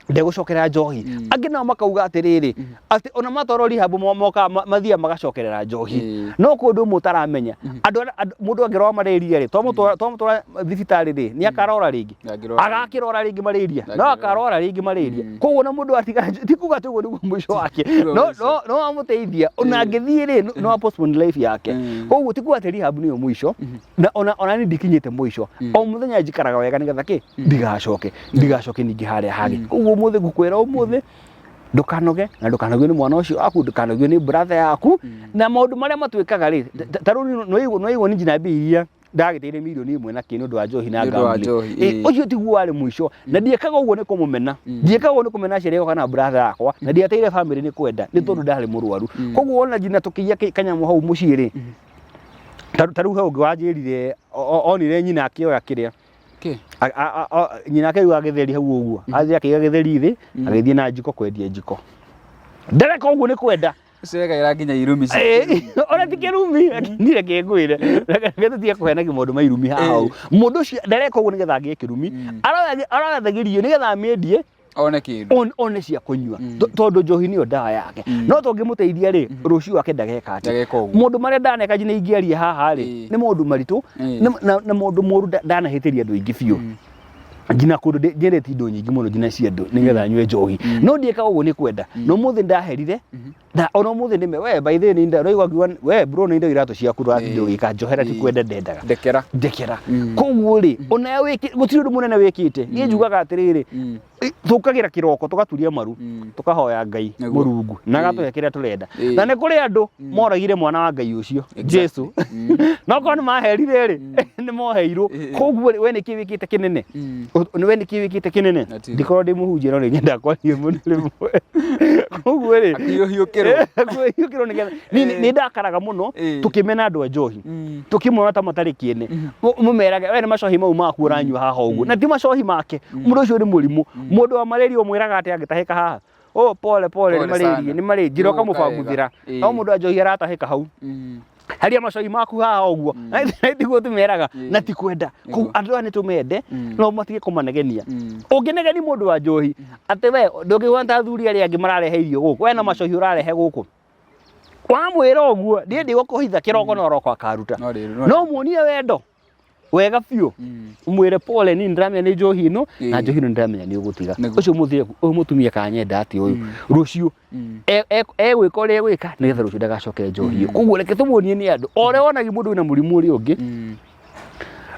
ndegucokerera njohi angi nao makauga atiriri ati ona matoro rehab moka mathia magacokerera njohi no kundu mutaramenya andu mundu angirwa malaria ri to mutwara thibitari ri ni akarora ringi agakirora ringi malaria no akarora ringi malaria koguo na mundu atigara tikuga tugo niguo mwisho wake no amuteithia ona angithie ri no postpone life yake koguo tikuga ati rehab ni mwisho na ona ni ndikinyite mwisho o muthenya njikaraga wega nigetha ki ndigacoke ningi haria hagi umuthe gukwera umuthe ndukanoge na ndukanogio ni mwana ucio aku ndukanogio ni brother yaku na maundu maria matwikaga ri taru no igo ni njina biria ndagiteire milioni 1 na kindu ndwa njohi na gambling ucio tiguo wari mwisho na ndiekaga uguo ni kumumena ndiekaga uguo ni kumena cirio kana brother yakwa na ndiateire family ni kwenda ni tondu ndari murwaru koguo ona jina tukiya kanyamu hau muciri taru hau ngwanjirire onire nyina akioya kiria nyina akaiga githeri hau uguo athia akiga githeri thi agithie na njiko kwendia njiko ndareka uguo ni kwenda Sega ira nginya irumi ona tikirumi nire kengwire gatutia kuhenaga mundu mairumi hau mundu ucio ndareka uguo nigetha ngie kirumi arathagirio nigetha amiendie one kindu one cia kunyua tondu njohi niyo ndawa yake no tongimuteithia ri ruciu ake ndageka ati mundu maria ndaneka jina ingiaria haha ri ni mundu maritu na mundu muru ndanahitiria andu ingi biu jina kundu ndireti indo nyingi muno jina cia andu nigetha nywe njohi no ndieka uguo ni kwenda no muthi ndaherire na ono muthi nime we by the way ndoigwa ngiwa we bro ni ndo iratu ciaku rathindo gika njohera ti kwenda ndendaga ndekera koguo ri ona wiki gutiri undu munene wikite ni njugaga atiriri thukagira kiroko tugaturia maru tukahoya Ngai Murungu na gatuhe kiria turenda na ni kuri andu moragire mwana wa Ngai ucio Jesu no kono maherire ri ni moheirwo koguo we ni kiwikite kinene ni we ni kiwikite kinene ndikoro ndi muhunjia no ngenda kwaria mundu rimwe koguo ri hiyo ni ndakaraga muno tukimena andu njohi tukimwona ta matari kiene mumerage we ni macohi mau maku uranyua haha uguo na ti macohi make mundu ucio ni murimu mundu wa malaria umwiraga ati angitahika haha pole ni malaria jiroka mubanguthira no mundu wa njohi aratahika hau haria macohi maku haha uguo na tiguo tumeraga na ti kwenda ku andu ani tumende no matige kumanegenia unginegeni mundu wa njohi ati we ndungihwanta athuri aria angi mararehe irio guku we na macohi urarehe guku wamwira uguo ndi gukuhitha kiroko no roko akaruta no muonie wendo wega biu umwire pole ni ndramenya ni njohi ino na njohi ino ndramenya ni ugutiga ucio muthire mutumia kanyenda ati uyu rucio gwika uria gwika nigetha rucio ndagacoke njohi koguo reke tumuonie ni andu ore wonagi mundu wina murimu uri ungi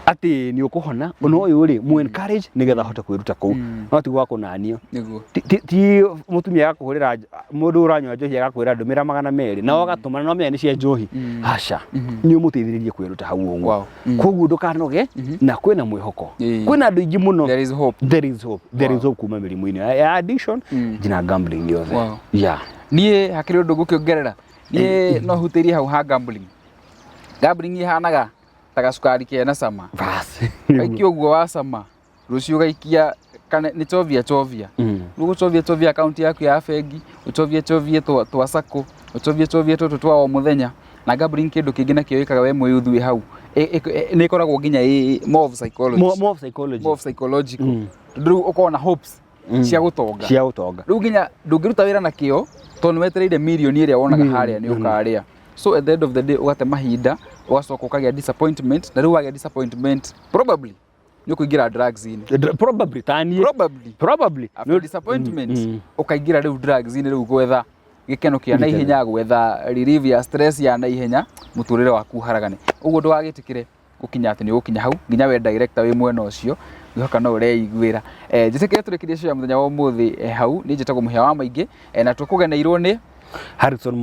ati ni ukuhona ono uyu ri mu encourage nigetha hote kwiruta ku no ti gwako nanio ti mutumia gakuhurira mundu uranywa njohi agakwira ndumira 200 na wagatuma no menya ni cia njohi aca ni umuteithiririe kwiruta hau uguo koguo ndukanoge na kwina mwihoko kwina andu ingi muno there is hope kuma mirimu-ini ya addiction jina gambling yothe nie hakiri undu gukiongerera nie no hutirie hau ha gambling ihanaga tagasukari kena sama basi aikio guo wa sama rucio gaikia kana ni chovia rugo chovia account yaku ya bengi uchovie twa sako uchovie twa o muthenya na gambling kindu kingi na kioikaga we mwiyuthui hau ni koragwo nginya more of psychological ndu ukona hopes cia gutonga ru nginya ndungiruta wira na kio tondu wetereire milioni iria wonaga haria ni ukaria so at the end of the day ugate mahinda ugacoka ukagia disappointment na riu wagia disappointment probably ni kuingira drugs in probably after disappointment ukaingira riu drugs in riu gwetha gikeno kia na ihenya gwetha relief ya stress ya na ihenya muturire waku haragane uguo ndwagitikire gukinya ati ni gukinya hau nginya we director we mwena ucio ngihoka no ureiguira njitikire turikirie cio muthenya wa umuthi hau ni njitagwo muhia wa maingi na tukugeneirwo ni Harrison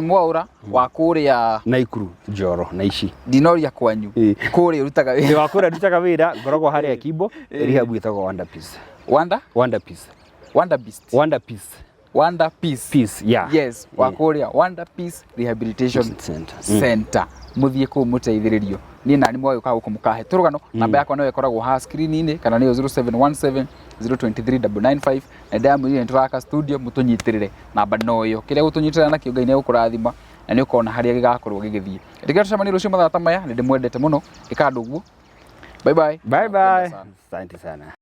Mwaura wa kuria Naikuru Njoro na ici ndinoria kwanyu kuria urutaga wira wa kuria ndutaga wira ngoragwo haria Kimbo rehab yetagwo Wonder Peace yes wa kuria Wonder Peace Rehabilitation Center muthie ku muteithiririo ni nani mwayo ka gukumukahe turugano namba yakwa nayo ikoragwo ha screen-ini kana niyo 0717 023 na ndamu ni nturaka studio mutunyitirire namba noyo kiria gutunyitirana nakio Ngai ni gukurathima na ni ukona haria gigakorwo gigithie ndigira tucemani rucio mathaa ta maya ni ndimwendete muno ikandu guo bye bye asante sana